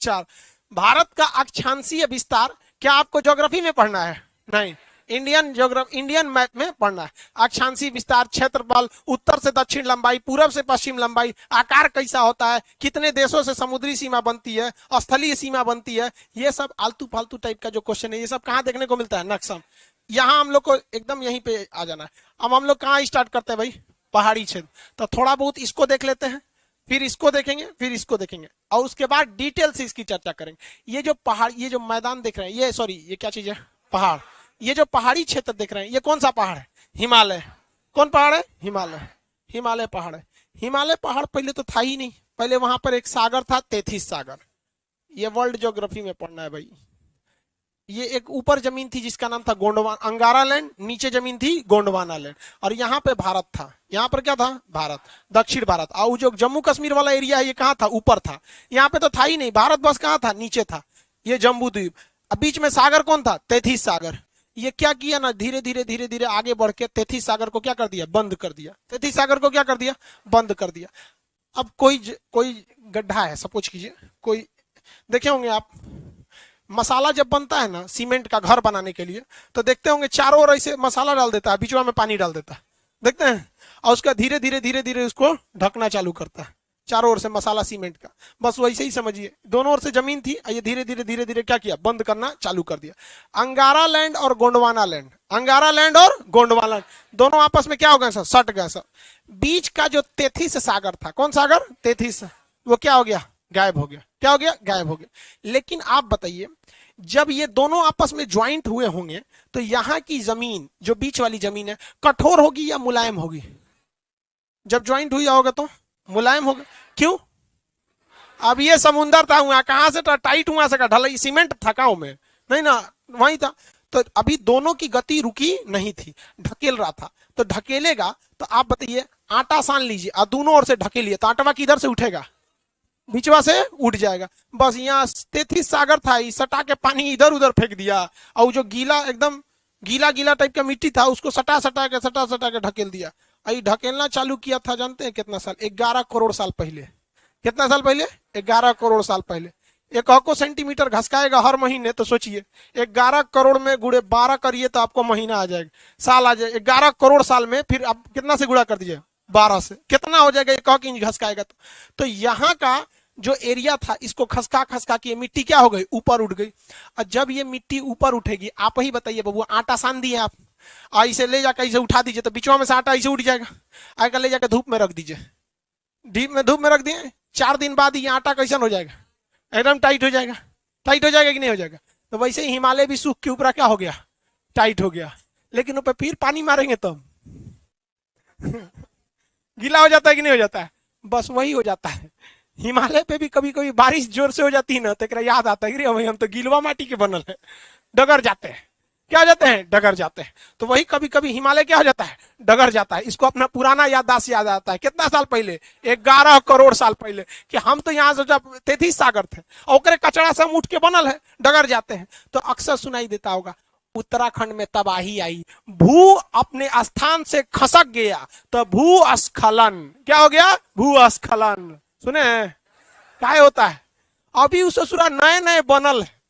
4। भारत का अक्षांशीय विस्तार क्या आपको ज्योग्राफी में पढ़ना है? नहीं, इंडियन मैप में पढ़ना है। अक्षांशीय विस्तार, क्षेत्रफल, उत्तर से दक्षिण लंबाई, पूरब से पश्चिम लंबाई, आकार कैसा होता है, कितने देशों से समुद्री सीमा बनती है, स्थलीय सीमा बनती है, ये सब आलतू फालतू टाइप का जो क्वेश्चन है, ये सब कहाँ देखने को मिलता है? नक्शा। यहाँ हम लोग को एकदम यहीं पे आ जाना है। अब हम लोग कहाँ स्टार्ट करते हैं भाई? पहाड़ी क्षेत्र। तो थोड़ा बहुत इसको देख लेते हैं, फिर इसको देखेंगे, फिर इसको देखेंगे, और उसके बाद डिटेल से इसकी चर्चा करेंगे। ये जो पहाड़, ये जो मैदान देख रहे हैं, ये सॉरी ये क्या चीज है? पहाड़। ये जो पहाड़ी क्षेत्र देख रहे हैं, ये कौन सा पहाड़ है? हिमालय। कौन पहाड़ है? हिमालय। हिमालय पहाड़ है। हिमालय पहाड़ पहले तो था ही नहीं, पहले वहां पर एक सागर था, तेथिस सागर। ये वर्ल्ड ज्योग्राफी में पढ़ना है भाई। ये एक ऊपर जमीन थी जिसका नाम था गोंडवाना, अंगारा लैंड, नीचे जमीन थी गोंडवाना लैंड, और यहाँ पे भारत था। यहाँ पर क्या था? भारत, दक्षिण भारत। और जो जम्मू कश्मीर वाला एरिया है, ये कहाँ था? ऊपर था। यहाँ पे तो था ही नहीं, भारत बस कहाँ था? नीचे था। ये जम्बू द्वीप। अब बीच में सागर कौन था? तेथिस सागर। ये क्या किया ना, धीरे धीरे आगे बढ़ के तेथिस सागर को क्या कर दिया? बंद कर दिया। तेथिस सागर को क्या कर दिया? बंद कर दिया। अब कोई गड्ढा है, सपोज कीजिए, कोई देखे होंगे आप, मसाला जब बनता है ना सीमेंट का घर बनाने के लिए, तो देखते होंगे चारों ओर ऐसे मसाला डाल देता है, बीचवा में पानी डाल देता है, देखते हैं, और उसका धीरे धीरे उसको ढकना चालू करता है। चारों ओर से मसाला सीमेंट का, बस वैसे ही समझिए, दोनों ओर से जमीन थी, ये धीरे धीरे धीरे धीरे क्या किया, बंद करना चालू कर दिया। अंगारा लैंड और गोंडवाना लैंड, अंगारा लैंड और गोंडवाना लैंड दोनों आपस में क्या हो गए सर, सट गए सर। बीच का जो तेथिस सागर था, कौन सागर, तेथिस, वो क्या हो गया, गायब हो गया। क्या हो गया, गायब हो गया। लेकिन आप बताइए, जब ये दोनों आपस में ज्वाइंट हुए होंगे तो यहां की जमीन, जो बीच वाली जमीन है, कठोर होगी या मुलायम होगी? जब ज्वाइंट हुई होगा तो मुलायम होगा। क्यों? अब ये समुंदर था, हुआ कहां से टाइट हुआ से ढलाई, सीमेंट थकाओ में नहीं ना, वही था। तो अभी दोनों की गति रुकी नहीं थी, ढकेल रहा था। तो ढकेलेगा तो आप बताइए, आटा सान लीजिए और दोनों ओर से ढकेलिए तो आटवा किधर से उठेगा, बीचवा से उठ जाएगा। बस यहाँ तेथिस सागर था, इस सटा के पानी इधर उधर फेंक दिया, और जो गीला एकदम गीला गीला टाइप का मिट्टी था उसको सटा सटा के ढकेल दिया। आई ढकेलना चालू किया था, जानते हैं कितना साल, 11 करोड़ साल पहले। कितना साल पहले, 11 करोड़ साल पहले। 1 सेंटीमीटर घसकाएगा हर महीने, तो सोचिए 11 करोड़ में गुड़े 12 करिए तो आपको महीना आ जाएगा, साल आ जाएगा। 11 करोड़ साल में फिर आप कितना से गुड़ा कर दीजिए, 12 से, कितना हो जाएगा, 1 इंच घसकाएगा तो यहाँ का जो एरिया था, इसको खसका खसका के मिट्टी क्या हो गई, ऊपर उठ गई। और जब ये मिट्टी ऊपर उठेगी, आप ही बताइए बाबू, आटा सान दिए आप, इसे ले जाकर इसे उठा दीजिए तो बीचवा में से आटा इसे उठ जाएगा। आकर ले जाकर धूप में रख दीजिए, धूप में रख दिए, 4 दिन बाद ये आटा कैसा हो जाएगा, एकदम टाइट हो जाएगा। टाइट हो जाएगा कि नहीं हो जाएगा? तो वैसे ही हिमालय भी सूख के ऊपर क्या हो गया, टाइट हो गया। लेकिन ऊपर फिर पानी मारेंगे तब गीला हो जाता है कि नहीं हो जाता है? बस वही हो जाता है। हिमालय पे भी कभी कभी बारिश जोर से हो जाती है ना, तो याद आता है कि हम तो गीलवा माटी के बनल है, डगर जाते हैं। क्या हो जाते हैं, डगर जाते हैं। तो वही कभी कभी हिमालय क्या हो जाता है, डगर जाता है। इसको अपना पुराना याददाश्त याद आता है, कितना साल पहले, 11 करोड़ साल पहले, कि हम तो यहाँ से जब तेथिस सागर थे और कचरा से हम उठ के बनल है, डगर जाते हैं। तो अक्सर सुनाई देता होगा, उत्तराखंड में तबाही आई, भू अपने स्थान से खसक गया तो भूस्खलन। क्या हो गया, भूस्खलन। सुने क्या होता है? अभी उस ससुरा नए नए बनल है।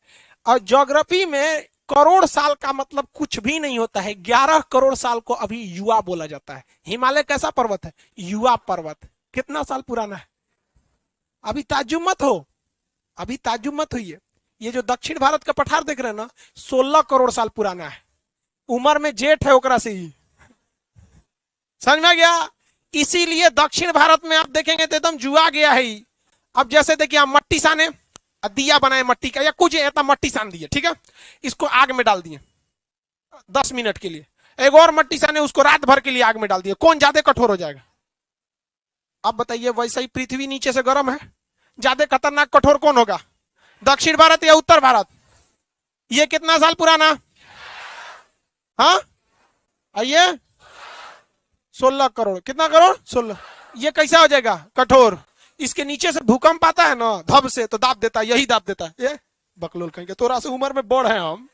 और ज्योग्राफी में करोड़ साल का मतलब कुछ भी नहीं होता है। 11 करोड़ साल को अभी युवा बोला जाता है। हिमालय कैसा पर्वत है, युवा पर्वत। कितना साल पुराना है? अभी ताज्जुब मत हो, अभी ताज्जुब मत होइए। ये जो दक्षिण भारत का पठार देख रहे हैं ना, 16 करोड़ साल पुराना है। उम्र में जेठ है ओकरा से ही, समझ में गया? इसीलिए दक्षिण भारत में आप देखेंगे तो एकदम जुआ गया है। अब जैसे देखिए, आप मट्टी साने, दिया बनाए मट्टी का या कुछ ऐसा मट्टी सान दिए, ठीक है, इसको आग में डाल दिए 10 मिनट के लिए। एक और मट्टी साने, उसको रात भर के लिए आग में डाल दिए। कौन ज्यादा कठोर हो जाएगा? अब बताइए। वैसे ही पृथ्वी नीचे से गर्म है, ज्यादा खतरनाक कठोर कौन होगा, दक्षिण भारत या उत्तर भारत? ये कितना साल पुराना? हाँ आइए, 16 करोड़। कितना करोड़? 16। ये कैसा हो जाएगा, कठोर। इसके नीचे से भूकंप आता है ना, धब से, तो दाब देता है, यही दाब देता है। ये बकलोल कहेंगे, थोड़ा सा उम्र में बड़ है हम,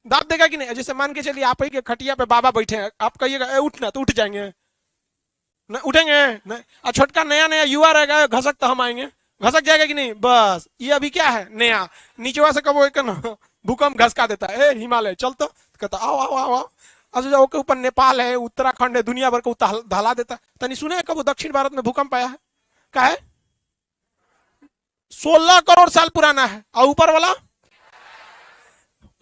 दाब देगा कि नहीं? जैसे मान के चलिए, आप ही के खटिया पे बाबा बैठे हैं, आप कहिएगा उठना, तो उठ जाएंगे? नहीं उठेंगे नहीं। और छोटका नया नया युवा रहेगा, घसक तो हम आएंगे, घसक जाएगा कि नहीं? बस ये अभी क्या है, नया, नीचे से कब भूकंप घसका देता है। ए हिमालय चल, तो कहता आओ आओ आओ आओ। अच्छा, ओके, ऊपर नेपाल है, उत्तराखंड है, दुनिया भर को धला देता है। तनी सुने कब दक्षिण भारत में भूकंप आया है? क्या है? 16 करोड़ साल पुराना है। और ऊपर वाला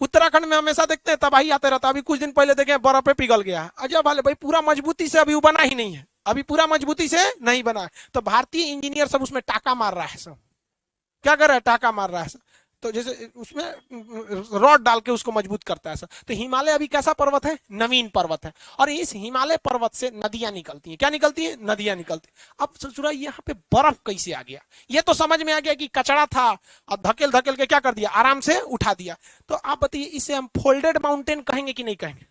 उत्तराखंड में हमेशा देखते हैं तबाही आते रहता। अभी कुछ दिन पहले देखे बर्फ पे पिघल गया। अजय वाले भाई, पूरा मजबूती से अभी बना ही नहीं है, अभी पूरा मजबूती से नहीं बना है। तो भारतीय इंजीनियर सब उसमें टाका मार रहा है। सब क्या कर रहा है, टाका मार रहा है। तो जैसे उसमें रॉड डाल के उसको मजबूत करता है सर। तो हिमालय अभी कैसा पर्वत है, नवीन पर्वत है। और इस हिमालय पर्वत से नदियां निकलती हैं। क्या निकलती है? नदियां निकलती। अब सोचो यहाँ पे बर्फ कैसे आ गया? ये तो समझ में आ गया कि कचरा था और धकेल धकेल के क्या कर दिया, आराम से उठा दिया। तो आप बताइए, इसे हम फोल्डेड माउंटेन कहेंगे कि नहीं कहेंगे?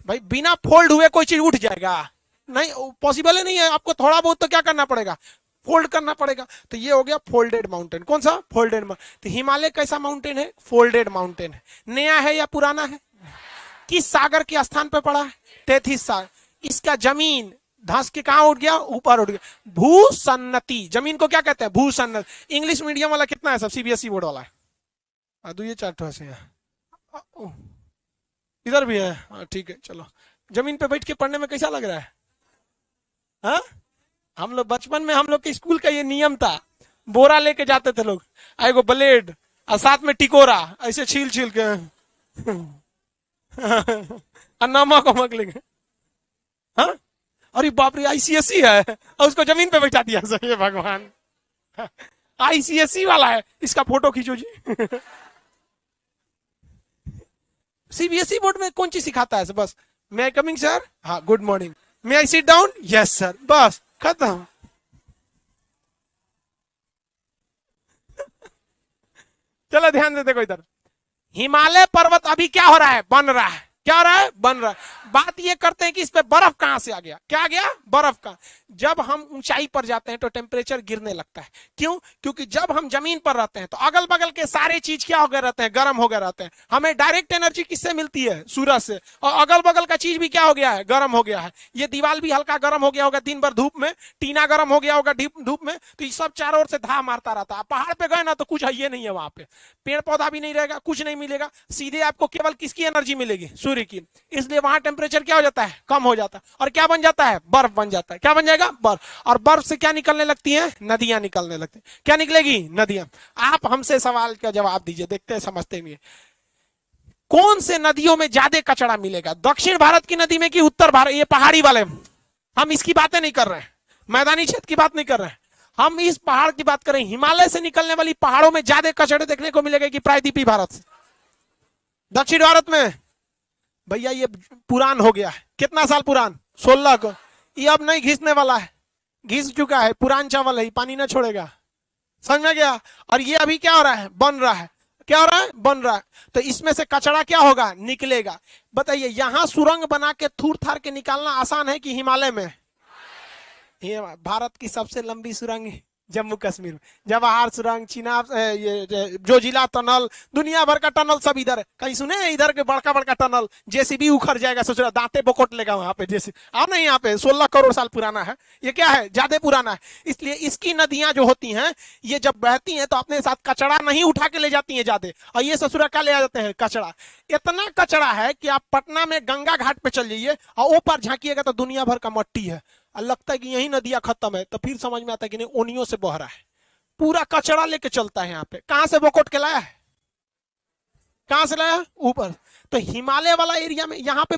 भाई बिना फोल्ड हुए कोई चीज उठ जाएगा? नहीं, पॉसिबल ही नहीं है। आपको थोड़ा बहुत तो क्या करना पड़ेगा, फोल्ड करना पड़ेगा। तो ये हो गया फोल्डेड माउंटेन। कौन सा? Folded mountain. तो हिमालय कैसा माउंटेन है? फोल्डेड माउंटेन है। नया है या पुराना है? किस सागर के स्थान पे पड़ा है? तेथिस सागर। इसका जमीन धंस के कहां उठ गया? ऊपर उठ गया। भूसन्नति, जमीन को क्या कहते हैं? भूसन्नति। इंग्लिश मीडियम वाला कितना है सब? सीबीएसई बोर्ड वाला है। ये 4 से इधर भी है, ठीक है। चलो, जमीन पे बैठ के पढ़ने में कैसा लग रहा है? हाँ हम लोग बचपन में हम लोग के स्कूल का ये नियम था, बोरा लेके जाते थे लोग, एगो ब्लेड और साथ में टिकोरा, ऐसे छील छील के और नमक वमक लेके। हाँ, अरे बाप रे, आईसीएसई है और उसको जमीन पे बैठा दिया सर, ये भगवान, आईसीएसई वाला है, इसका फोटो खींचो जी। सीबीएसई बोर्ड में कौन चीज सिखाता है? बस मैं कमिंग सर, हाँ good morning, may I sit down, yes sir, बस खत्म। चलो ध्यान देते को इधर, हिमालय पर्वत अभी क्या हो रहा है? बन रहा है। क्या हो रहा है? बन रहा है। बात ये करते हैं कि इस पे बर्फ कहां से आ गया? क्या आ गया? बर्फ का। जब हम ऊंचाई पर जाते हैं तो टेम्परेचर गिरने लगता है। क्यों? क्योंकि जब हम जमीन पर रहते हैं तो अगल बगल के सारे चीज क्या हो गए रहते हैं? गर्म हो गए रहते हैं। हमें डायरेक्ट एनर्जी किससे मिलती है? सूरज से। और अगल बगल का चीज भी क्या हो गया है? गर्म हो गया है। ये दीवार भी हल्का गर्म हो गया होगा दिन भर धूप में, टीना गर्म हो गया होगा धूप में, तो ये सब चारों ओर से धा मारता रहता है। पहाड़ पे गए ना तो कुछ है ये नहीं है, वहां पे पेड़ पौधा भी नहीं रहेगा, कुछ नहीं मिलेगा, सीधे आपको केवल किसकी एनर्जी मिलेगी? सूर्य की। इसलिए वहां टेम्परेचर क्या हो जाता है? कम हो जाता है। और क्या बन जाता है? बर्फ बन जाता है। क्या बन जाएगा? बर्फ। और बर्फ से क्या निकलने लगती है? नदियां निकलने लगती है। क्या निकलेगी? नदियां। आप हमसे सवाल का जवाब दीजिए, देखते हैं समझते भी। कौन से नदियों में ज्यादा कचरा मिलेगा? दक्षिण भारत की नदी में कि उत्तर भारत? ये पहाड़ी वाले, हम इसकी बातें नहीं कर रहे हैं, मैदानी क्षेत्र की बात नहीं कर रहे हैं, हम इस पहाड़ की बात करें। हिमालय से निकलने वाली पहाड़ों में ज्यादा कचड़े देखने को मिलेगा कि प्रायद्वीपीय भारत से? दक्षिण भारत में। भैया ये पुरान हो गया है। कितना साल पुरान? 16 को। ये अब नहीं घिसने वाला है, घिस चुका है, पुरान चावल है, पानी ना छोड़ेगा। समझ में गया? और ये अभी क्या हो रहा है? बन रहा है। क्या हो रहा है? बन रहा है। तो इसमें से कचरा क्या होगा? निकलेगा। बताइए, यहां सुरंग बना के थूर थार के निकालना आसान है कि हिमालय में? ये भारत की सबसे लंबी सुरंग जम्मू कश्मीर में, जवाहर सुरंग, चिनाब, ये जोजिला टनल, दुनिया भर का टनल सब इधर है। कहीं सुने इधर के बड़का बड़का टनल? जेसीबी उखड़ जाएगा, सोच रहा दांते बोकोट लेगा वहां पे जेसीबी। आओ नहीं, यहाँ पे 16 करोड़ साल पुराना है। ये क्या है? ज्यादा पुराना है। इसलिए इसकी नदियां जो होती हैं, ये जब बहती हैं तो अपने साथ कचरा नहीं उठा के ले जाती हैं ज्यादा, और ये ससुरा क्या ले जाते हैं? कचरा। इतना कचरा है कि आप पटना में गंगा घाट पे चल जाइए और ऊपर झांकिएगा तो दुनिया भर का मट्टी है, और लगता है कि यही नदियां खत्म है। तो फिर समझ में आता है कि नहीं, ओनियों से बह रहा है। पूरा कचरा लेके चलता है यहाँ पे। कहां से बोकोट के लाया है? कहां से लाया? ऊपर। तो हिमालय वाला एरिया में यहाँ पे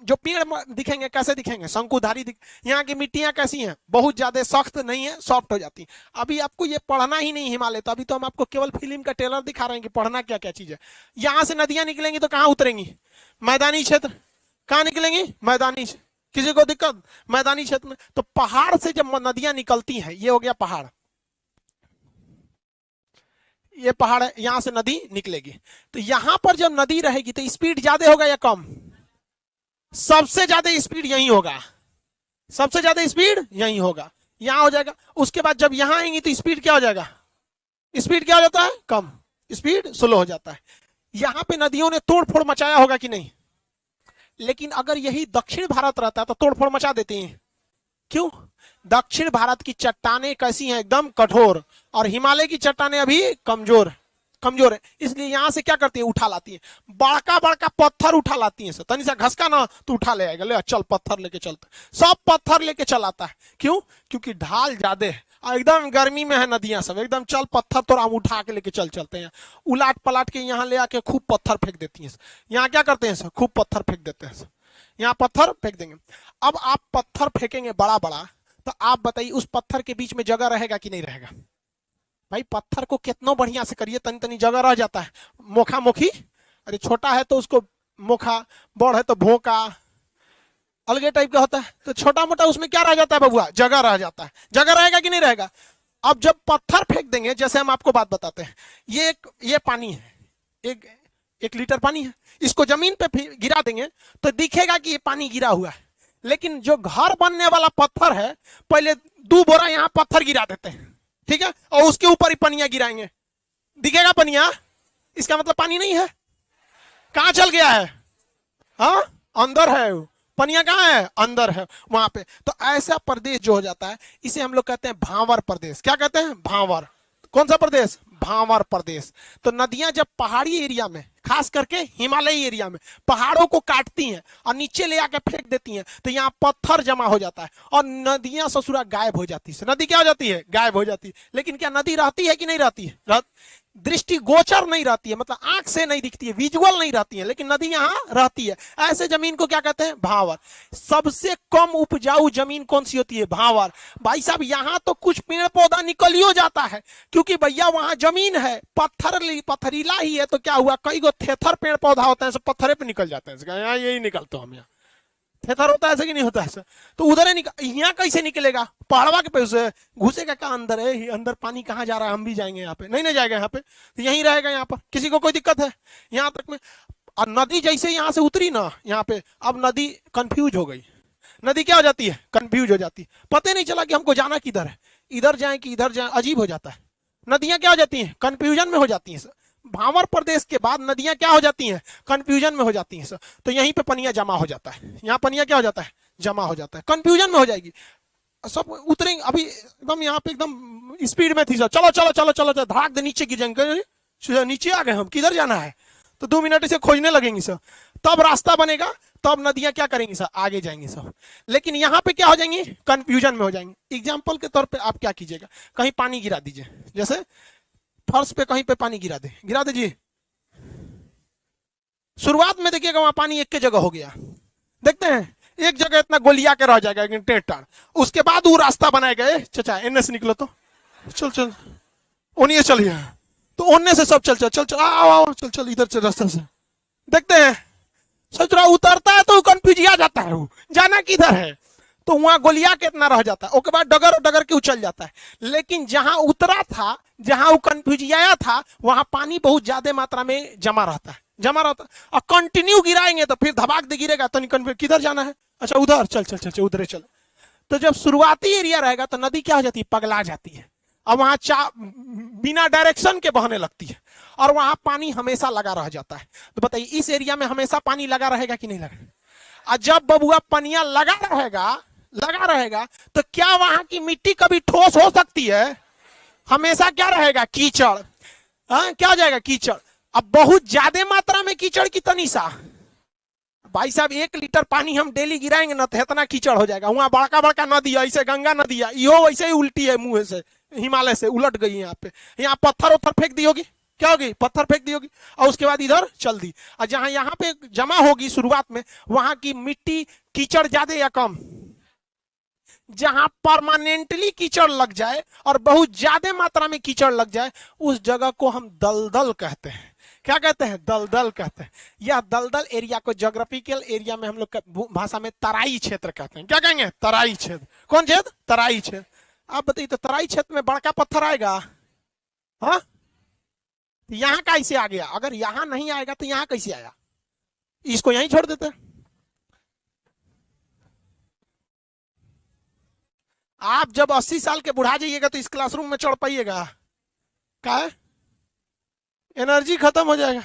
जो पेड़ दिखेंगे कैसे दिखेंगे? शंकुधारी यहाँ की मिट्टियां कैसी हैं? बहुत ज्यादा सख्त नहीं है, सॉफ्ट हो जाती है। अभी आपको ये पढ़ना ही नहीं हिमालय, तो अभी तो हम आपको केवल फिल्म का ट्रेलर दिखा रहे हैं कि पढ़ना क्या क्या चीज है। यहां से नदियां निकलेंगी तो कहां उतरेंगी? मैदानी क्षेत्र। कहां निकलेंगी? मैदानी क्षेत्र। किसी को दिक्कत? मैदानी क्षेत्र में। तो पहाड़ से जब नदियां निकलती हैं, ये हो गया पहाड़, ये पहाड़ है, यहां से नदी निकलेगी। तो यहां पर जब नदी रहेगी तो स्पीड ज्यादा होगा या कम? सबसे ज्यादा स्पीड यही होगा, सबसे ज्यादा स्पीड यही होगा, यहां हो जाएगा। उसके बाद जब यहां आएंगी तो स्पीड क्या हो जाएगा? स्पीड क्या हो जाता है? कम, स्पीड स्लो हो जाता है। यहां पे नदियों ने तोड़ फोड़ मचाया होगा कि नहीं? लेकिन अगर यही दक्षिण भारत रहता तो तोड़ फोड़ मचा देते हैं। क्यों? दक्षिण भारत की चट्टानें कैसी हैं? एकदम कठोर, और हिमालय की चट्टानें अभी कमजोर कमजोर है। इसलिए यहां से क्या करती है? उठा लाती है, बड़का बड़का पत्थर उठा लाती है। तनी सा घसका ना तो उठा ले आएगा, ले चल पत्थर लेके चलते, सब पत्थर लेके चलाता है। क्यों? क्योंकि ढाल ज्यादा है, एकदम गर्मी में है नदियां सब, एकदम चल पत्थर तो हम उठा के लेके चलते हैं। उलाट पलाट के यहाँ ले आके खूब पत्थर फेंक देती है। यहाँ क्या करते हैं? खूब पत्थर फेंक देते हैं, यहाँ पत्थर फेंक देंगे। अब आप पत्थर फेंकेंगे बड़ा बड़ा, तो आप बताइए उस पत्थर के बीच में जगह रहेगा कि नहीं रहेगा? भाई पत्थर को कितना बढ़िया से करिए, तनी तनी जगह रह जाता है, मोखा मोखी। अरे छोटा है तो उसको मोखा, बड़ है तो भोका, अलगे टाइप का होता है। तो छोटा मोटा उसमें क्या रह जाता है बबुआ? जगह रह जाता है। जगह रहेगा कि नहीं रहेगा? अब जब पत्थर फेंक देंगे, जैसे हम आपको बात बताते हैं, ये पानी है, एक लीटर पानी है, इसको जमीन पे गिरा देंगे तो दिखेगा कि ये पानी गिरा हुआ है। लेकिन जो घर बनने वाला पत्थर है, पहले 2 बोरा यहाँ पत्थर गिरा देते हैं, ठीक है, और उसके ऊपर ही पनिया गिराएंगे, दिखेगा पनिया? इसका मतलब पानी नहीं है। कहां चल गया है? हाँ, अंदर है वो। पनिया कहाँ है? अंदर है वहां पे। तो ऐसा प्रदेश जो हो जाता है, इसे हम लोग कहते हैं भांवर प्रदेश। क्या कहते हैं? भांवर। कौन सा प्रदेश? भांवर प्रदेश। तो नदियां जब पहाड़ी एरिया में, खास करके हिमालयी एरिया में पहाड़ों को काटती हैं और नीचे ले आकर फेंक देती हैं, तो यहाँ पत्थर जमा हो जाता है और नदियां ससुरा गायब हो जाती है। नदी क्या हो जाती है? गायब हो जाती है। लेकिन क्या नदी रहती है कि नहीं रहती है? दृष्टि गोचर नहीं रहती है, मतलब आंख से नहीं दिखती है, विजुअल नहीं रहती है, लेकिन नदी यहां रहती है। ऐसे जमीन को क्या कहते हैं? भांवर। सबसे कम उपजाऊ जमीन कौन सी होती है? भांवर। भाई साहब यहां तो कुछ पेड़ पौधा निकल ही जाता है, क्योंकि भैया वहां जमीन है, पत्थरीला ही है, तो क्या हुआ, कई गो थेथर पेड़ पौधा होता है, सब पत्थरे पे निकल जाते हैं। यहाँ यही निकलते हम, यहाँ थेथर होता है ऐसे कि नहीं होता है? तो उधर ही निकल, यहाँ कैसे निकलेगा? पहाड़वा के पे से घुसेगा क्या अंदर? है अंदर पानी कहाँ जा रहा है? हम भी जाएंगे यहाँ पे? नहीं नहीं जाएगा यहाँ पे, तो यहीं रहेगा यहाँ पर। किसी को कोई दिक्कत है यहाँ तक में? और नदी जैसे यहाँ से उतरी ना यहाँ पे, अब नदी कंफ्यूज हो गई। नदी क्या हो जाती है? कंफ्यूज हो जाती है। पता नहीं चला कि हमको जाना किधर है, इधर जाए कि इधर जाए, अजीब हो जाता है। नदियां क्या हो जाती हैं? कंफ्यूजन में हो जाती हैं। भांवर प्रदेश के बाद नदियां क्या हो जाती हैं? कंफ्यूजन में हो जाती हैं। तो यहीं पे पनिया जमा हो जाता है, यहाँ पनिया क्या हो जाता है? जमा हो जाता है, कंफ्यूजन में हो जाएगी। सब उतरेंगे अभी एकदम, यहाँ पे एकदम स्पीड में थी सर, चलो चलो चलो चलो चलो, धड़ाक दे नीचे गिर जाएंगे। नीचे आ गए हम, किधर जाना है? तो 2 मिनट इसे खोजने लगेंगे सर, तब रास्ता बनेगा, तब नदियां क्या करेंगी सर? आगे जाएंगी सर। लेकिन यहाँ पे क्या हो जाएंगी? कंफ्यूजन में हो जाएंगे। एग्जाम्पल के तौर पे आप क्या कीजिएगा, कहीं पानी गिरा दीजिए, जैसे फर्श पे कहीं पे पानी गिरा दीजिए। शुरुआत में देखिएगा वहां पानी एक के जगह हो गया, देखते हैं एक जगह इतना गोलिया के रह जाएगा टेढ़। उसके बाद वो रास्ता बनाए गए, चचा एनए से निकलो, तो चल चल उन्हीं चलिए, तो उन्ने से सब चल चल चल चल आओ आओ चल चल इधर से रास्ते से। देखते हैं सोच रहा उतरता है तो कंफ्यूज आ जाता है, वो जाना किधर है, तो वहां गोलिया कितना रह जाता है। उसके बाद डगर डगर के उछल जाता है। लेकिन जहां उतरा था, जहां वो कंफ्यूजिया था, वहां पानी बहुत ज्यादा मात्रा में जमा रहता है, और कंटिन्यू गिराएंगे तो फिर धबाक दे गिरेगा, तो नहीं, किधर जाना है? अच्छा उधर, चल चल चल चल उधर चल। तो जब शुरुआती एरिया रहेगा तो नदी क्या हो जाती है? पगला जाती है, और वहां बिना डायरेक्शन के बहने लगती है, और वहां पानी हमेशा लगा रह जाता है। तो बताइए इस एरिया में हमेशा पानी लगा रहेगा कि नहीं लगेगा? और जब बबुआ पनिया लगा रहेगा तो क्या वहां की मिट्टी कभी ठोस हो सकती है? हमेशा क्या रहेगा? कीचड़। क्या हो जाएगा? कीचड़। अब बहुत ज्यादा मात्रा में कीचड़ की तनीसा, भाई साहब 1 लीटर पानी हम डेली गिराएंगे ना तो इतना कीचड़ हो जाएगा। वहां बड़का बड़का नदी है, ऐसे गंगा नदी है, यो वैसे ही उल्टी है, मुंह से हिमालय से उलट गई। यहाँ पे यहाँ पत्थर उथर फेंक दी होगी, क्या होगी? पत्थर फेंक दी होगी, और उसके बाद इधर चल दी। और जहां यहाँ पे जमा होगी शुरुआत में, वहां की मिट्टी कीचड़ ज्यादा या कम? जहां परमानेंटली कीचड़ लग जाए और बहुत ज्यादा मात्रा में कीचड़ लग जाए, उस जगह को हम दलदल कहते हैं। क्या कहते हैं? दलदल कहते हैं। यह दलदल एरिया को ज्योग्राफिकल एरिया में हम लोग भाषा में तराई क्षेत्र कहते हैं। क्या कहेंगे? तराई क्षेत्र। कौन क्षेत्र? तराई क्षेत्र। आप बताइए तो तराई क्षेत्र में बड़का पत्थर आएगा? हाँ, यहां कैसे आ गया? अगर यहां नहीं आएगा तो यहां कैसे आया? इसको यहीं छोड़ देते हैं। आप जब 80 साल के बुढ़ा जाइएगा तो इस क्लासरूम में चढ़ पाइएगा? क्या है? एनर्जी खत्म हो जाएगा।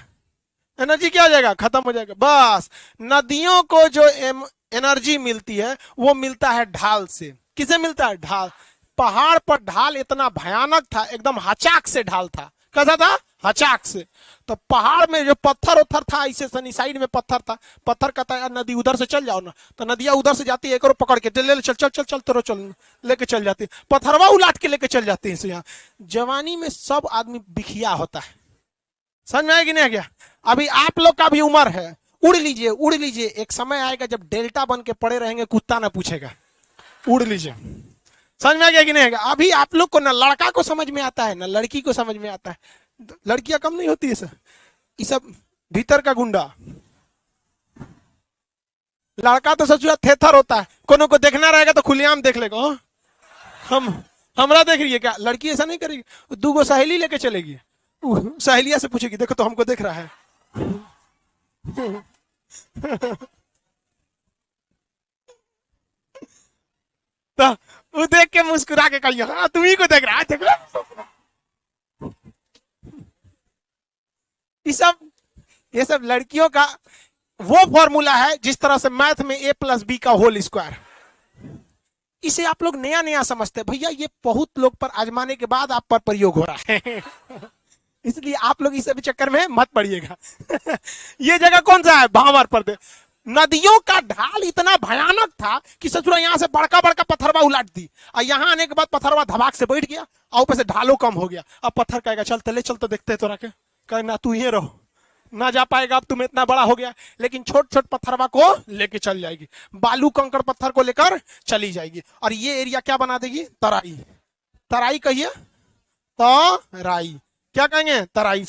एनर्जी क्या हो जाएगा? खत्म हो जाएगा। बस नदियों को जो एनर्जी मिलती है वो मिलता है ढाल से। किसे मिलता है? ढाल। पहाड़ पर ढाल इतना भयानक था, एकदम हचाक से ढाल था। कैसा था? हचाक से। तो पहाड़ में जो पत्थर उथर था, ऐसे सनी साइड में पत्थर था, पत्थर कहता है नदी उधर से चल जाओ ना, तो नदियां उधर से जाती है, एक और पकड़ के ले चल चल चल चल तेरो चल लेके चल जाती है, पत्थरवा उलाट के लेके चल जाती है। यहाँ जवानी में सब आदमी बिखिया होता है। समझ में आया कि नहीं गया? अभी आप लोग का भी उम्र है, उड़ लीजिए उड़ लीजिए। एक समय आएगा जब डेल्टा बन के पड़े रहेंगे, कुत्ता ना पूछेगा, उड़ लीजिए। समझ में आ गया कि नहीं? अभी आप लोग को ना लड़का को समझ में आता है ना लड़की को समझ में आता है। लड़कियां कम नहीं होती है सर, ये सब भीतर का गुंडा। लड़का तो सचुआ थेथर होता है, कोनो को देखना रहेगा तो खुलेआम देख लेगा। हमरा देख रही है क्या? लड़की ऐसा नहीं करेगी, 2 गो सहेली लेके चलेगी, सहेलिया से पूछेगी देखो तो हमको देख रहा है। तो वो देख के मुस्कुरा के कहिए हाँ तुम्ही को देख रहा है, देख रहा। ये सब लड़कियों का वो फॉर्मूला है जिस तरह से मैथ में a + b का होल स्क्वायर। इसे आप लोग नया नया समझते हैं, भैया ये बहुत लोग पर आजमाने के बाद आप पर प्रयोग हो रहा है। इसलिए आप लोग इस चक्कर में मत पड़िएगा। ये जगह कौन सा है? भावर प्रदेश। नदियों का ढाल इतना भयानक था कि ससुरा यहाँ से बड़का बड़का पत्थरवा उलाट दी, और यहाँ आने के बाद पत्थरवा धबाक से बैठ गया, और ऊपर से ढालो कम हो गया। अब पत्थर कहेगा चल तले चल तो देखते तो रखे, कहे ना तू ये रहो, ना जा पाएगा, अब तुम इतना बड़ा हो गया। लेकिन छोट छोट पत्थरवा को लेके चल जाएगी, बालू कंकड़ पत्थर को लेकर चली जाएगी, और ये एरिया क्या बना देगी? तराई। तराई कहिए, तराई। क्या कहेंगे? तराई।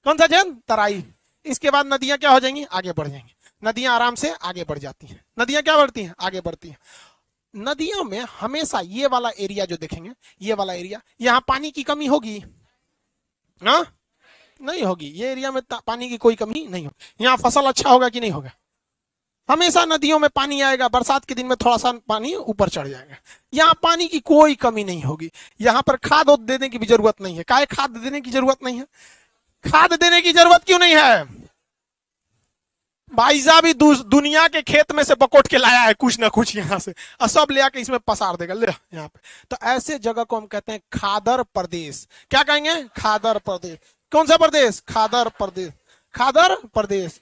कौन सा जन? तराई। इसके बाद नदियां क्या हो जाएंगी? आगे बढ़ जाएंगी। नदियां आराम से आगे बढ़ जाती हैं। नदियां क्या बढ़ती हैं? आगे बढ़ती हैं। नदियों में हमेशा ये वाला एरिया जो देखेंगे, ये वाला एरिया, यहाँ पानी की कमी होगी? हाँ, नहीं होगी। ये एरिया में पानी की कोई कमी नहीं होगी। यहाँ फसल अच्छा होगा कि नहीं होगा? हमेशा नदियों में पानी आएगा, बरसात के दिन में थोड़ा सा पानी ऊपर चढ़ जाएगा। यहाँ पानी की कोई कमी नहीं होगी। यहाँ पर खाद देने की भी जरूरत नहीं है। काहे खाद देने की जरूरत नहीं है? खाद देने की जरूरत क्यों नहीं है? भाई साहब ही दुनिया के खेत में से बकोट के लाया है कुछ ना कुछ यहाँ से, और सब ले आके इसमें पसार देगा, ले यहाँ पे। तो ऐसे जगह को हम कहते हैं खादर प्रदेश। क्या कहेंगे? खादर प्रदेश। कौन सा प्रदेश? खादर प्रदेश। खादर प्रदेश।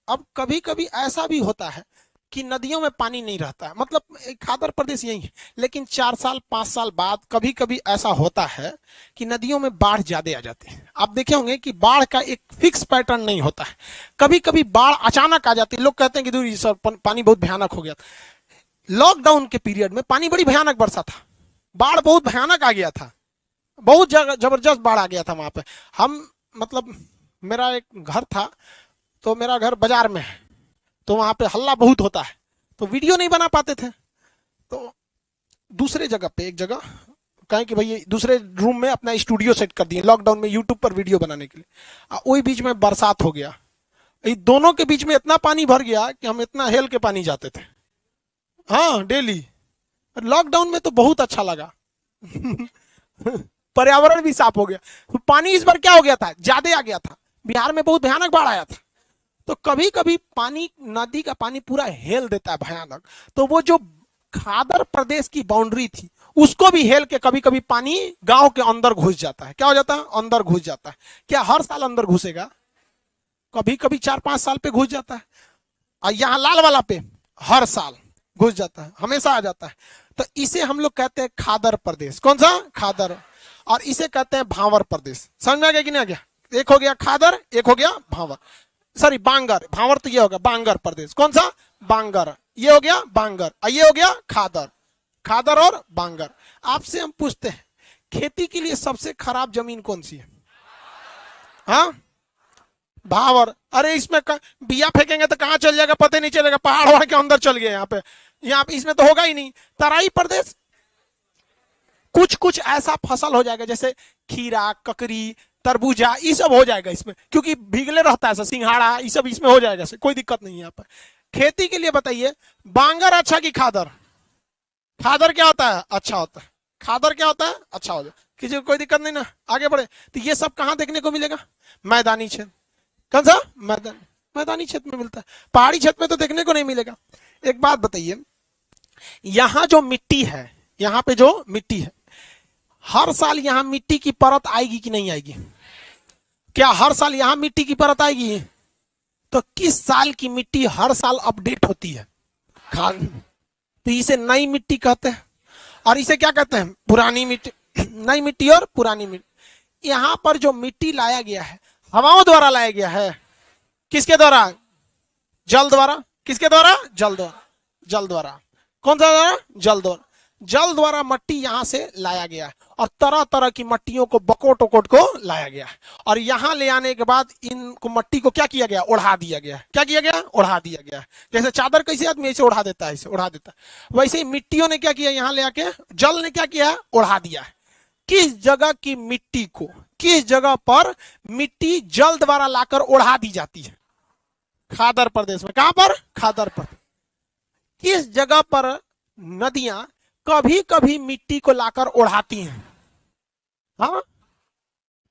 अब कभी कभी ऐसा भी होता है कि नदियों में पानी नहीं रहता है, मतलब खादर प्रदेश यही है, लेकिन 4 साल 5 साल बाद कभी कभी ऐसा होता है कि नदियों में बाढ़ ज्यादा आ जाती है। आप देखे होंगे कि बाढ़ का एक फिक्स पैटर्न नहीं होता है, कभी कभी बाढ़ अचानक आ जाती है। लोग कहते हैं कि दूर सर पानी बहुत भयानक हो गया। लॉकडाउन के पीरियड में पानी बड़ी भयानक बरसा था, बाढ़ बहुत भयानक आ गया था, बहुत जबरदस्त बाढ़ आ गया था वहां पे। हम मतलब मेरा एक घर था, तो मेरा घर बाजार में है, तो वहां पे हल्ला बहुत होता है, तो वीडियो नहीं बना पाते थे। तो दूसरे जगह पे एक जगह कहें कि भाई दूसरे रूम में अपना स्टूडियो सेट कर दिए लॉकडाउन में यूट्यूब पर वीडियो बनाने के लिए। वही बीच में बरसात हो गया, दोनों के बीच में इतना पानी भर गया कि हम इतना हेल के पानी जाते थे, हाँ डेली। लॉकडाउन में तो बहुत अच्छा लगा। पर्यावरण भी साफ हो गया। तो पानी इस बार क्या हो गया था? ज्यादा आ गया था, बिहार में बहुत भयानक बाढ़ आया था। तो कभी कभी पानी, नदी का पानी पूरा हेल देता है भयानक, तो वो जो खादर प्रदेश की बाउंड्री थी उसको भी हेल के कभी कभी पानी गांव के अंदर घुस जाता है। क्या हो जाता है? अंदर घुस जाता है। क्या हर साल अंदर घुसेगा? कभी कभी 4-5 साल पे घुस जाता है, और यहाँ लाल वाला पे हर साल घुस जाता है, हमेशा आ जाता है। तो इसे हम लोग कहते हैं खादर प्रदेश। कौन सा? खादर। और इसे कहते हैं भावर प्रदेश। समझ में आ गया कि नहीं आ गया? एक हो गया खादर, एक हो गया भावर, सॉरी बांगर। भावर तो ये होगा बांगर प्रदेश। कौन सा? बांगर। ये हो गया बांगर, और ये हो गया खादर। खादर और बांगर। आपसे हम पूछते हैं, खेती के लिए सबसे खराब जमीन कौन सी है? हाँ, भावर। अरे इसमें बिया फेंकेंगे तो कहां चल जाएगा पता नहीं चलेगा, पहाड़ के अंदर चल गए। यहाँ पे इसमें तो होगा ही नहीं। तराई प्रदेश, कुछ कुछ ऐसा फसल हो जाएगा जैसे खीरा, ककड़ी, तरबूजा, ये सब हो जाएगा इसमें, क्योंकि भीगले रहता है। सिंघाड़ा, ये सब इसमें हो जाएगा, कोई दिक्कत नहीं है यहाँ पर। खेती के लिए बताइए, बांगर अच्छा कि खादर? खादर क्या होता है? अच्छा होता है। खादर क्या होता है? अच्छा हो जाए। किसी को कोई दिक्कत नहीं ना? आगे बढ़े। तो ये सब कहां देखने को मिलेगा? मैदानी क्षेत्र। कौन सा? मैदानी क्षेत्र में मिलता है, पहाड़ी क्षेत्र में तो देखने को नहीं मिलेगा। एक बात बताइए, यहाँ जो मिट्टी है, यहाँ पे जो मिट्टी है, हर साल यहाँ मिट्टी की परत आएगी कि नहीं आएगी? क्या हर साल यहाँ मिट्टी की परत आएगी? तो किस साल की मिट्टी हर साल अपडेट होती है? खान। तो इसे नई मिट्टी कहते हैं, और इसे क्या कहते हैं? पुरानी मिट्टी। नई मिट्टी और पुरानी मिट्टी। यहाँ पर जो मिट्टी लाया गया है, हवाओं द्वारा लाया गया है। किसके द्वारा? जल द्वारा। किसके द्वारा? जल द्वारा। जल द्वारा। कौन सा द्वारा? जल द्वारा। जल द्वारा मट्टी यहां से लाया गया है, और तरह तरह की मट्टियों को बकोट ओकोट को लाया गया है, और यहां ले आने के बाद इनको मट्टी को क्या किया गया? ओढ़ा दिया गया। क्या किया गया? ओढ़ा दिया गया। जैसे चादर कैसे आदमी ऐसे ओढ़ा देता है, ऐसे ओढ़ा देता है, वैसे ही मिट्टियों ने क्या किया? यहाँ ले आके जल ने क्या किया? ओढ़ा दिया है। किस जगह की मिट्टी को, किस जगह पर मिट्टी जल द्वारा लाकर ओढ़ा दी जाती है? खादर प्रदेश में। कहां पर? खादर प्रदेश। किस जगह पर नदियां कभी कभी मिट्टी को लाकर ओढ़ाती हैं? हाँ,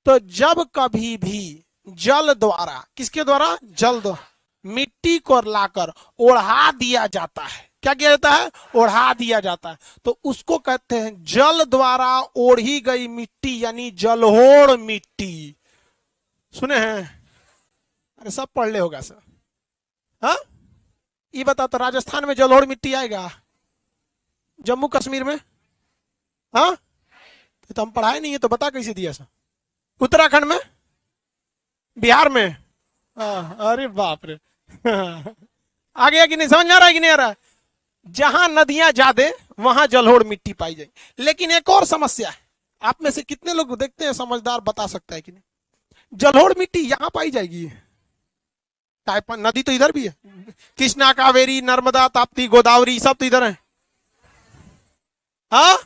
तो जब कभी भी जल द्वारा, किसके द्वारा? जल द्वारा मिट्टी को लाकर ओढ़ा दिया जाता है, क्या किया जाता है? ओढ़ा दिया जाता है। तो उसको कहते हैं जल द्वारा ओढ़ी गई मिट्टी, यानी जलोढ़ मिट्टी। सुने हैं? अरे सब पढ़ ले होगा सर। हाँ, ये बता तो राजस्थान में जलोढ़ मिट्टी आएगा? जम्मू कश्मीर में? हाँ, तो हम पढ़ाए नहीं है, तो बता कैसे दिया सर? उत्तराखंड में? बिहार में? अरे बाप रे। आ गया कि नहीं? समझ में आ रहा है कि नहीं आ रहा है? जहां नदियां ज्यादा वहां जलोढ़ मिट्टी पाई जाएगी। लेकिन एक और समस्या है, आप में से कितने लोग देखते हैं समझदार बता सकता है कि नहीं? जलोढ़ मिट्टी यहां पाई जाएगी, नदी तो इधर भी है, कृष्णा, कावेरी, नर्मदा, ताप्ती, गोदावरी सब तो इधर है। हाँ,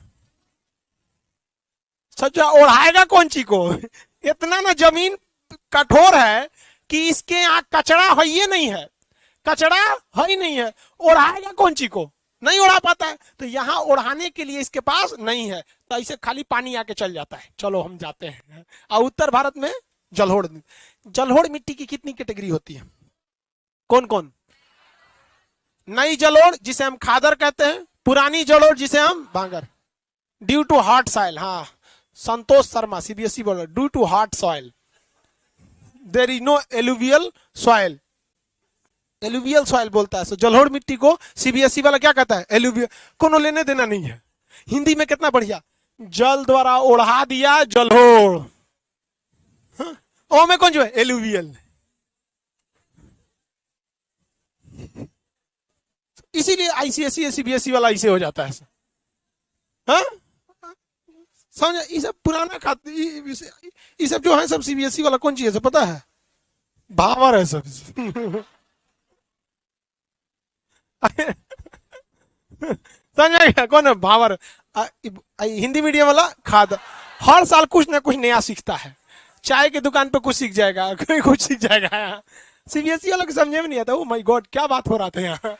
सच्चा ओढ़ाएगा कौन ची को? इतना ना जमीन कठोर है कि इसके यहाँ कचरा है ही नहीं है, कचरा है ही नहीं है, ओढ़ाएगा कौन ची को? नहीं ओढ़ा पाता है। तो यहाँ ओढ़ाने के लिए इसके पास नहीं है, तो ऐसे खाली पानी आके चल जाता है, चलो हम जाते हैं। और उत्तर भारत में जलोढ़, जलोढ़ मिट्टी की कितनी कैटेगरी होती है? कौन कौन? नई जलोढ़ जिसे हम खादर कहते हैं, पुरानी जलोढ़ जिसे हम भांगर। ड्यू टू हार्ड सॉइल, हाँ, संतोष शर्मा सीबीएसई बोल रहा, due to hard soil there is no alluvial soil. Alluvial soil बोलता है। सो जलोढ़ मिट्टी को सीबीएसई वाला क्या कहता है? एलुवियल। कोनो लेने देना नहीं है। हिंदी में कितना बढ़िया, जल द्वारा ओढ़ा दिया जलोढ़। हाँ? ओ में कौन जो है? एलुवियल। इसीलिए आईसीएसई सीबीएसई वाला इसे हो जाता है। हाँ? समझ? ये सब पुराना खाते, ये सब जो है सब सीबीएसई वाला कौन चीज है पता है? भावर है सब। समझ गया कौन है? भावर। हिंदी मीडियम वाला खाद। हर साल कुछ ना कुछ नया सीखता है। चाय के दुकान पे कुछ सीख जाएगा, कोई कुछ सीख जाएगा। सीबीएसई वालों को समझे में नहीं आता। ओ माय गॉड, क्या बात हो रहा था यहाँ।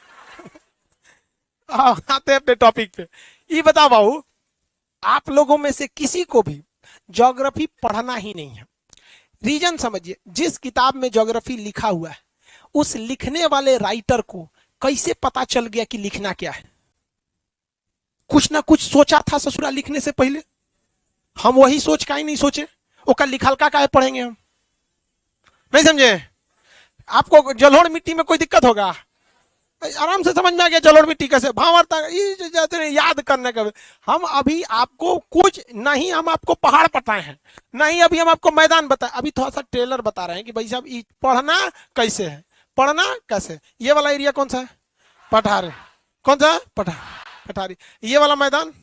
आते हैं अपने टॉपिक पे। ये बताओ बाबू, आप लोगों में से किसी को भी ज्योग्राफी पढ़ना ही नहीं है। रीजन समझिए, जिस किताब में ज्योग्राफी लिखा हुआ है उस लिखने वाले राइटर को कैसे पता चल गया कि लिखना क्या है? कुछ ना कुछ सोचा था ससुरा लिखने से पहले। हम वही सोच का ही नहीं सोचे, ओका लिखल का है पढ़ेंगे हम? नहीं समझे? आपको जलोढ़ मिट्टी में कोई दिक्कत होगा? आराम से समझ में आ गया जलोढ़ मिट्टी कैसे भावर तक याद करने का। हम अभी आपको कुछ नहीं, हम आपको पहाड़ बताए हैं नहीं, अभी हम आपको मैदान बताए। अभी थोड़ा सा ट्रेलर बता रहे हैं कि भाई साहब पढ़ना कैसे है, पढ़ना कैसे। ये वाला एरिया कौन सा है? पठार। कौन सा? पठारी। ये वाला मैदान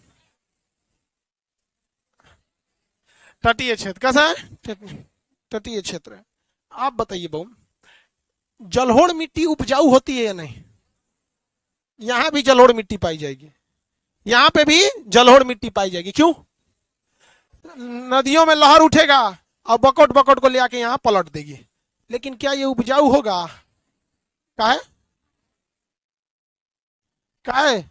तटीय क्षेत्र। कैसा है? तटीय क्षेत्र है। आप बताइए बहू, जलोढ़ मिट्टी उपजाऊ होती है या नहीं? यहां भी जलोढ़ मिट्टी पाई जाएगी, यहां पे भी जलोढ़ मिट्टी पाई जाएगी। क्यों? नदियों में लहर उठेगा और बकोट बकोट को ले आके यहां पलट देगी। लेकिन क्या ये उपजाऊ होगा? काहे? काहे?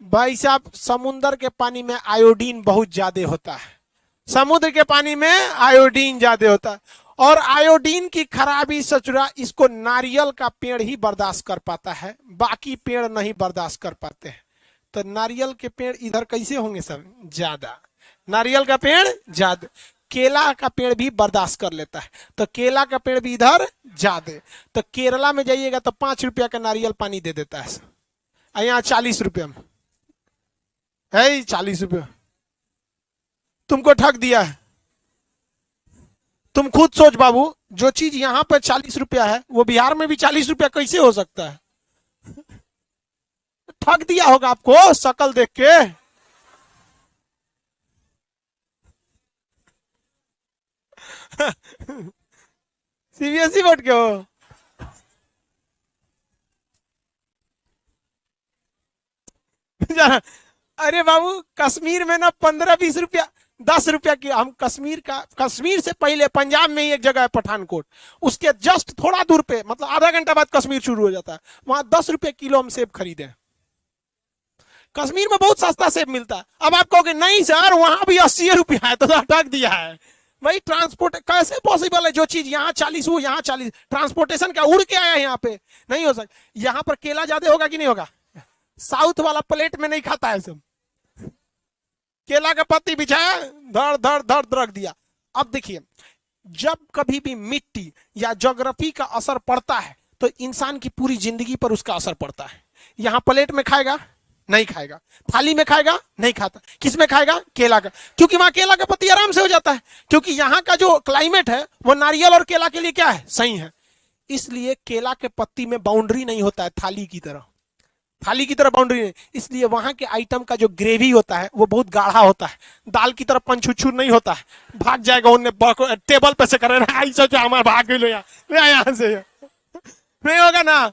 भाई साहब, समुद्र के पानी में आयोडीन बहुत ज्यादा होता है। समुद्र के पानी में आयोडीन ज्यादा होता है, और आयोडीन की खराबी सचुरा इसको नारियल का पेड़ ही बर्दाश्त कर पाता है, बाकी पेड़ नहीं बर्दाश्त कर पाते हैं। तो नारियल के पेड़ इधर कैसे होंगे सब? ज्यादा। नारियल का पेड़ ज्यादा। केला का पेड़ भी बर्दाश्त कर लेता है, तो केला का पेड़ भी इधर ज्यादा। तो केरला में जाइएगा तो 5 रुपया का नारियल पानी दे देता है, यहाँ 40 रुपया में है। 40 रुपया तुमको ठग दिया है। तुम खुद सोच बाबू, जो चीज यहां पर 40 रुपया है वो बिहार में भी 40 रुपया कैसे हो सकता है? ठग दिया होगा आपको शकल देख के। सीबीएसई बोर्ड के हो? अरे बाबू, कश्मीर में ना 15-20 रुपया, 10 रुपया की। हम कश्मीर से पहले पंजाब में ही एक जगह है पठानकोट, उसके जस्ट थोड़ा दूर पे, मतलब आधा घंटा बाद कश्मीर शुरू हो जाता है। वहां 10 रुपये किलो हम सेब खरीदे। कश्मीर में बहुत सस्ता सेब मिलता है। अब आप कहोगे नहीं सर वहां भी 80 रुपया है, तो ठग दिया है। भाई ट्रांसपोर्ट कैसे पॉसिबल है, जो चीज यहाँ 40 वो यहाँ 40, ट्रांसपोर्टेशन क्या उड़ के आया है यहाँ पे, नहीं हो सकता। यहाँ पर केला ज्यादा होगा कि नहीं होगा, साउथ वाला प्लेट में नहीं खाता है सब, केला का पत्ती बिछाया, धड़ धड़ धड़ रख दिया। अब देखिए, जब कभी भी मिट्टी या ज्योग्राफी का असर पड़ता है तो इंसान की पूरी जिंदगी पर उसका असर पड़ता है। यहां प्लेट में खाएगा नहीं खाएगा, थाली में खाएगा नहीं खाता, किस में खाएगा, केला का, क्योंकि वहां केला का पत्ती आराम से हो जाता है, क्योंकि यहाँ का जो क्लाइमेट है वो नारियल और केला के लिए क्या है, सही है। इसलिए केला के पत्ती में बाउंड्री नहीं होता है थाली की तरह, थाली की तरह बाउंड्री नहीं, इसलिए वहां के आइटम का जो ग्रेवी होता है वो बहुत गाढ़ा होता है, दाल की तरह पंचुछुर नहीं होता है, भाग जाएगा उन्हें टेबल पे से करे हमारे भाग लो यहाँ से, नहीं होगा ना।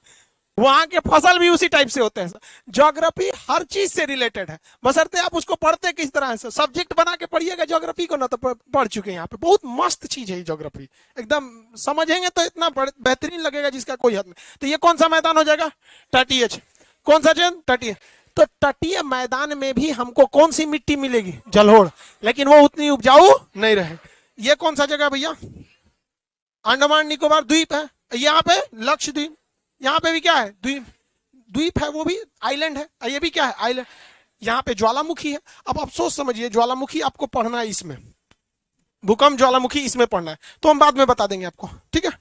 वहां के फसल भी उसी टाइप से होते हैं। ज्योग्राफी हर चीज से रिलेटेड है, बशर्ते आप उसको पढ़ते किस तरह से, सब्जेक्ट बना के पढ़िएगा ज्योग्राफी को ना, तो पढ़ चुके हैं यहाँ पे, बहुत मस्त चीज है ज्योग्राफी, एकदम समझेंगे तो इतना बेहतरीन लगेगा जिसका कोई हद नहीं। तो ये कौन सा मैदान हो जाएगा, तटीय, कौन सा चैन, तटीय। तो तटीय मैदान में भी हमको कौन सी मिट्टी मिलेगी, जलोढ़, लेकिन वो उतनी उपजाऊ नहीं रहे। ये कौन सा जगह भैया, अंडमान निकोबार द्वीप है, यहाँ पे लक्षद्वीप, यहाँ पे भी क्या है, द्वीप, द्वीप है, वो भी आइलैंड है, ये भी क्या है, आइलैंड। यहाँ पे ज्वालामुखी है। अब आप सोच समझिए, ज्वालामुखी आपको पढ़ना है इसमें, भूकंप ज्वालामुखी इसमें पढ़ना है, तो हम बाद में बता देंगे आपको, ठीक है।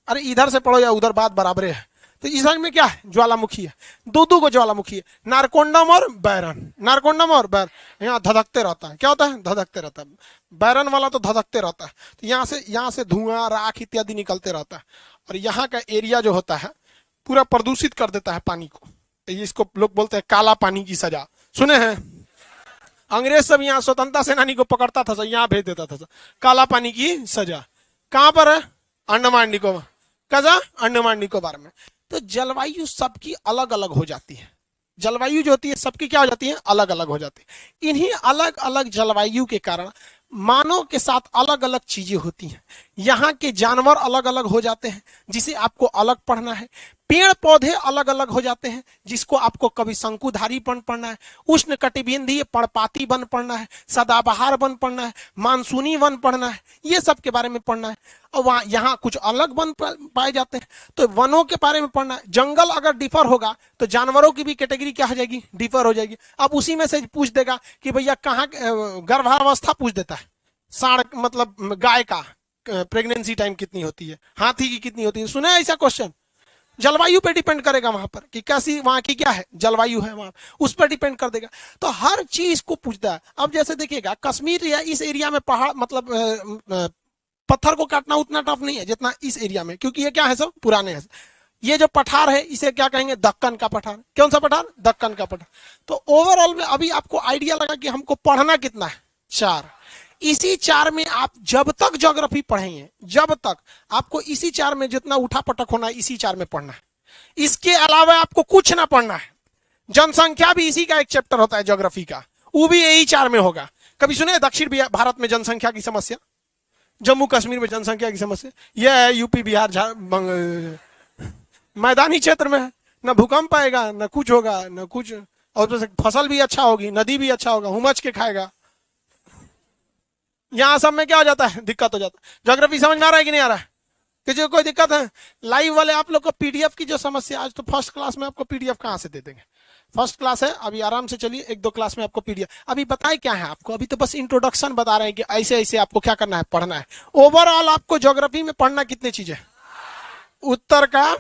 अरे इधर से पढ़ो या उधर, बात बराबर है। तो इस में क्या है, ज्वालामुखी है, दो को ज्वालामुखी है, नारकोंडम और बैरन, नारकोंडम और बैरन, यहाँ धधकते रहता है, क्या होता है, धधकते रहता है, बैरन वाला तो धधकते रहता है, तो यहाँ से धुआं राख इत्यादि निकलते रहता है, और यहाँ का एरिया जो होता है पूरा प्रदूषित कर देता है पानी को, इसको लोग बोलते हैं काला पानी की सजा, सुने हैं। अंग्रेज सब यहाँ स्वतंत्रता सेनानी को पकड़ता था, यहाँ भेज देता था, काला पानी की सजा। कहां पर है, अंडमान निकोबार, कजा अंडमान निकोबार में। तो जलवायु सबकी अलग अलग हो जाती है, जलवायु जो होती है सबकी क्या हो जाती है, अलग अलग हो जाती है। इन्हीं अलग अलग जलवायु के कारण मानव के साथ अलग अलग चीजें होती हैं। यहाँ के जानवर अलग अलग हो जाते हैं, जिसे आपको अलग पढ़ना है। पेड़ पौधे अलग अलग हो जाते हैं, जिसको आपको कभी शंकुधारी वन पढ़ना है, उष्ण कटिबंधीय पर्णपाती वन पढ़ना है, सदाबहार वन पढ़ना है, मानसूनी वन पढ़ना है, ये सब के बारे में पढ़ना है। और वहाँ यहाँ कुछ अलग वन पाए जाते हैं, तो वनों के बारे में पढ़ना है। जंगल अगर डिफर होगा तो जानवरों की भी कैटेगरी क्या हो जाएगी, डिफर हो जाएगी। अब उसी में से पूछ देगा कि भैया कहाँ गर्भावस्था पूछ देता है, साढ़ मतलब गाय का प्रेगनेंसी टाइम कितनी होती है, हाथी की कितनी होती है, सुना है ऐसा क्वेश्चन। जलवायु पे डिपेंड करेगा वहां पर कि कैसी वहां की क्या है जलवायु है, वहां उस पर डिपेंड कर देगा। तो हर चीज को पूछता है। अब जैसे देखिएगा कश्मीर या इस एरिया में पहाड़ मतलब पत्थर को काटना उतना टफ नहीं है जितना इस एरिया में, क्योंकि ये क्या है, सब पुराने हैं। ये जो पठार है इसे क्या कहेंगे, दक्कन का पठार। कौन सा पठार, दक्कन का पठार। तो ओवरऑल में अभी आपको आइडिया लगा कि हमको पढ़ना कितना है, 4। इसी 4 में आप जब तक ज्योग्राफी पढ़ेंगे, जब तक आपको इसी 4 में जितना उठा पटक होना है इसी 4 में पढ़ना है, इसके अलावा आपको कुछ ना पढ़ना है। जनसंख्या भी इसी का एक चैप्टर होता है ज्योग्राफी का, वो भी यही 4 में होगा। कभी सुने दक्षिण भारत में जनसंख्या की समस्या, जम्मू कश्मीर में जनसंख्या की समस्या, यह है यूपी बिहार मैदानी क्षेत्र में है, न भूकंप आएगा न कुछ होगा न कुछ, और फसल भी अच्छा होगी, नदी भी अच्छा होगा, हुमच के खाएगा। यहां सब में क्या हो जाता है, दिक्कत हो जाता है। ज्योग्राफी समझ में आ रहा है कि नहीं आ रहा है, किसी को कोई दिक्कत है। लाइव वाले आप लोग को पीडीएफ की जो समस्या, आज तो फर्स्ट क्लास में आपको पीडीएफ कहां से दे देंगे, फर्स्ट क्लास है, अभी आराम से चलिए, 1-2 क्लास में आपको पीडीएफ। अभी बताए क्या है आपको, अभी तो बस इंट्रोडक्शन बता रहे हैं कि ऐसे ऐसे आपको क्या करना है, पढ़ना है। ओवरऑल आपको ज्योग्राफी में पढ़ना कितनी चीजें, उत्तर का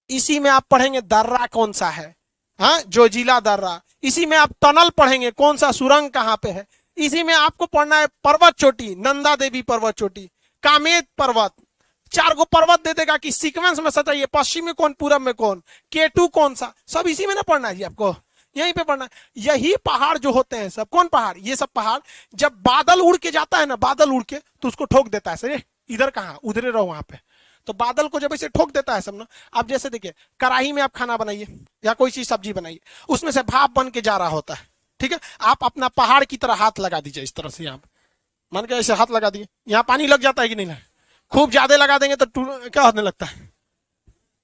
इसी में आप पढ़ेंगे दर्रा कौन सा है, हाँ जोजिला दर्रा। इसी में आप टनल पढ़ेंगे, कौन सा सुरंग कहां पे है। इसी में आपको पढ़ना है पर्वत चोटी, नंदा देवी पर्वत चोटी, कामेत पर्वत। 4 को पर्वत दे देगा कि सीक्वेंस में सताइए, पश्चिम में कौन, पूरब में कौन, K2 कौन सा, सब इसी में ना पढ़ना है जी आपको, यहीं पे पढ़ना है। यही पहाड़ जो होते हैं सब, कौन पहाड़, ये सब पहाड़ जब बादल उड़ के जाता है ना, बादल उड़ के तो उसको ठोक देता है, सही इधर कहाँ, उधरे रहो वहां पे। तो बादल को जब ऐसे ठोक देता है सब ना, आप जैसे देखिए कढ़ाई में आप खाना बनाइए या कोई चीज सब्जी बनाइए, उसमें से भाप बन के जा रहा होता है, ठीक है। आप अपना पहाड़ की तरह हाथ लगा दीजिए इस तरह से, यहाँ मान के ऐसे हाथ लगा दिए, यहाँ पानी लग जाता है कि नहीं लगा, खूब ज्यादा लगा देंगे तो क्या होने लगता है,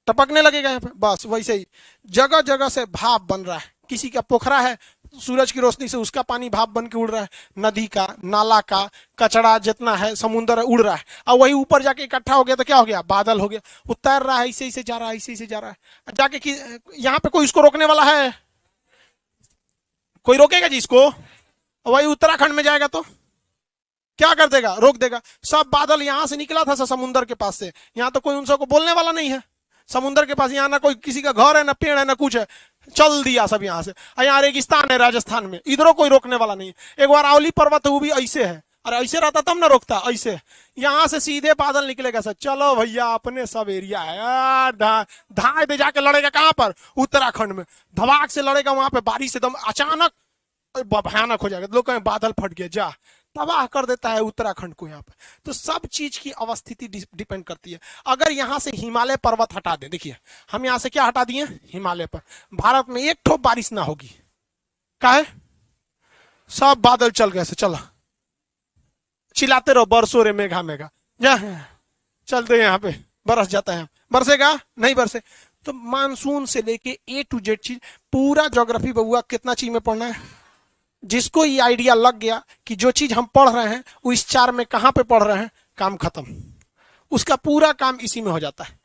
टपकने लगेगा यहाँ पे। बस वैसे ही जगह जगह से भाप बन रहा है, किसी का पोखरा है सूरज की रोशनी से उसका पानी भाप बन के उड़ रहा है, नदी का, नाला का कचरा जितना है, समुद्र है, उड़ रहा है, और वही ऊपर जाके इकट्ठा हो गया तो क्या हो गया, बादल हो गया, वो तैर रहा है, ऐसे ऐसे जा रहा है, ऐसे ऐसे जा रहा है जाके कि यहाँ पे कोई इसको रोकने वाला है? कोई रोकेगा जी इसको? वही उत्तराखंड में जाएगा तो क्या कर देगा, रोक देगा। सब बादल यहां से निकला था समुद्र के पास से, यहाँ तो कोई उन सबको बोलने वाला नहीं है। समुद्र के पास यहाँ ना कोई किसी का घर है, ना पेड़ है, ना कुछ है, चल दिया सब यहाँ से। यहाँ रेगिस्तान है राजस्थान में, इधरों कोई रोकने वाला नहीं है। एक बार आवली पर्वत है, वो भी ऐसे है, अरे ऐसे रहता तब ना रोकता, ऐसे यहाँ से सीधे बादल निकलेगा सर, चलो भैया अपने सब एरिया है, धाए दे जाके लड़ेगा कहां पर, उत्तराखंड में, धमाक से लड़ेगा वहां पे, बारिश एकदम अचानक भयानक हो जाएगा, लोग कहें बादल फट गया, जा तबाह कर देता है उत्तराखंड को यहाँ पे। तो सब चीज की अवस्थिति डिपेंड करती है। अगर यहाँ से हिमालय पर्वत हटा दें, देखिए हम यहाँ से क्या हटा दिए, हिमालय पर, भारत में एक ठोप बारिश ना होगी, काहे, सब बादल चल गए से, चला चिल्लाते रहो बरसो रे मेघा मेघा, जा चलते यहाँ पे बरस जाता है, बरसेगा नहीं बरसे। तो मानसून से लेके ए टू जेड चीज, पूरा ज्योग्राफी बउआ कितना चीज में पढ़ना है। जिसको ये आइडिया लग गया कि जो चीज हम पढ़ रहे हैं वो इस 4 में कहां पे पढ़ रहे हैं, काम खत्म, उसका पूरा काम इसी में हो जाता है।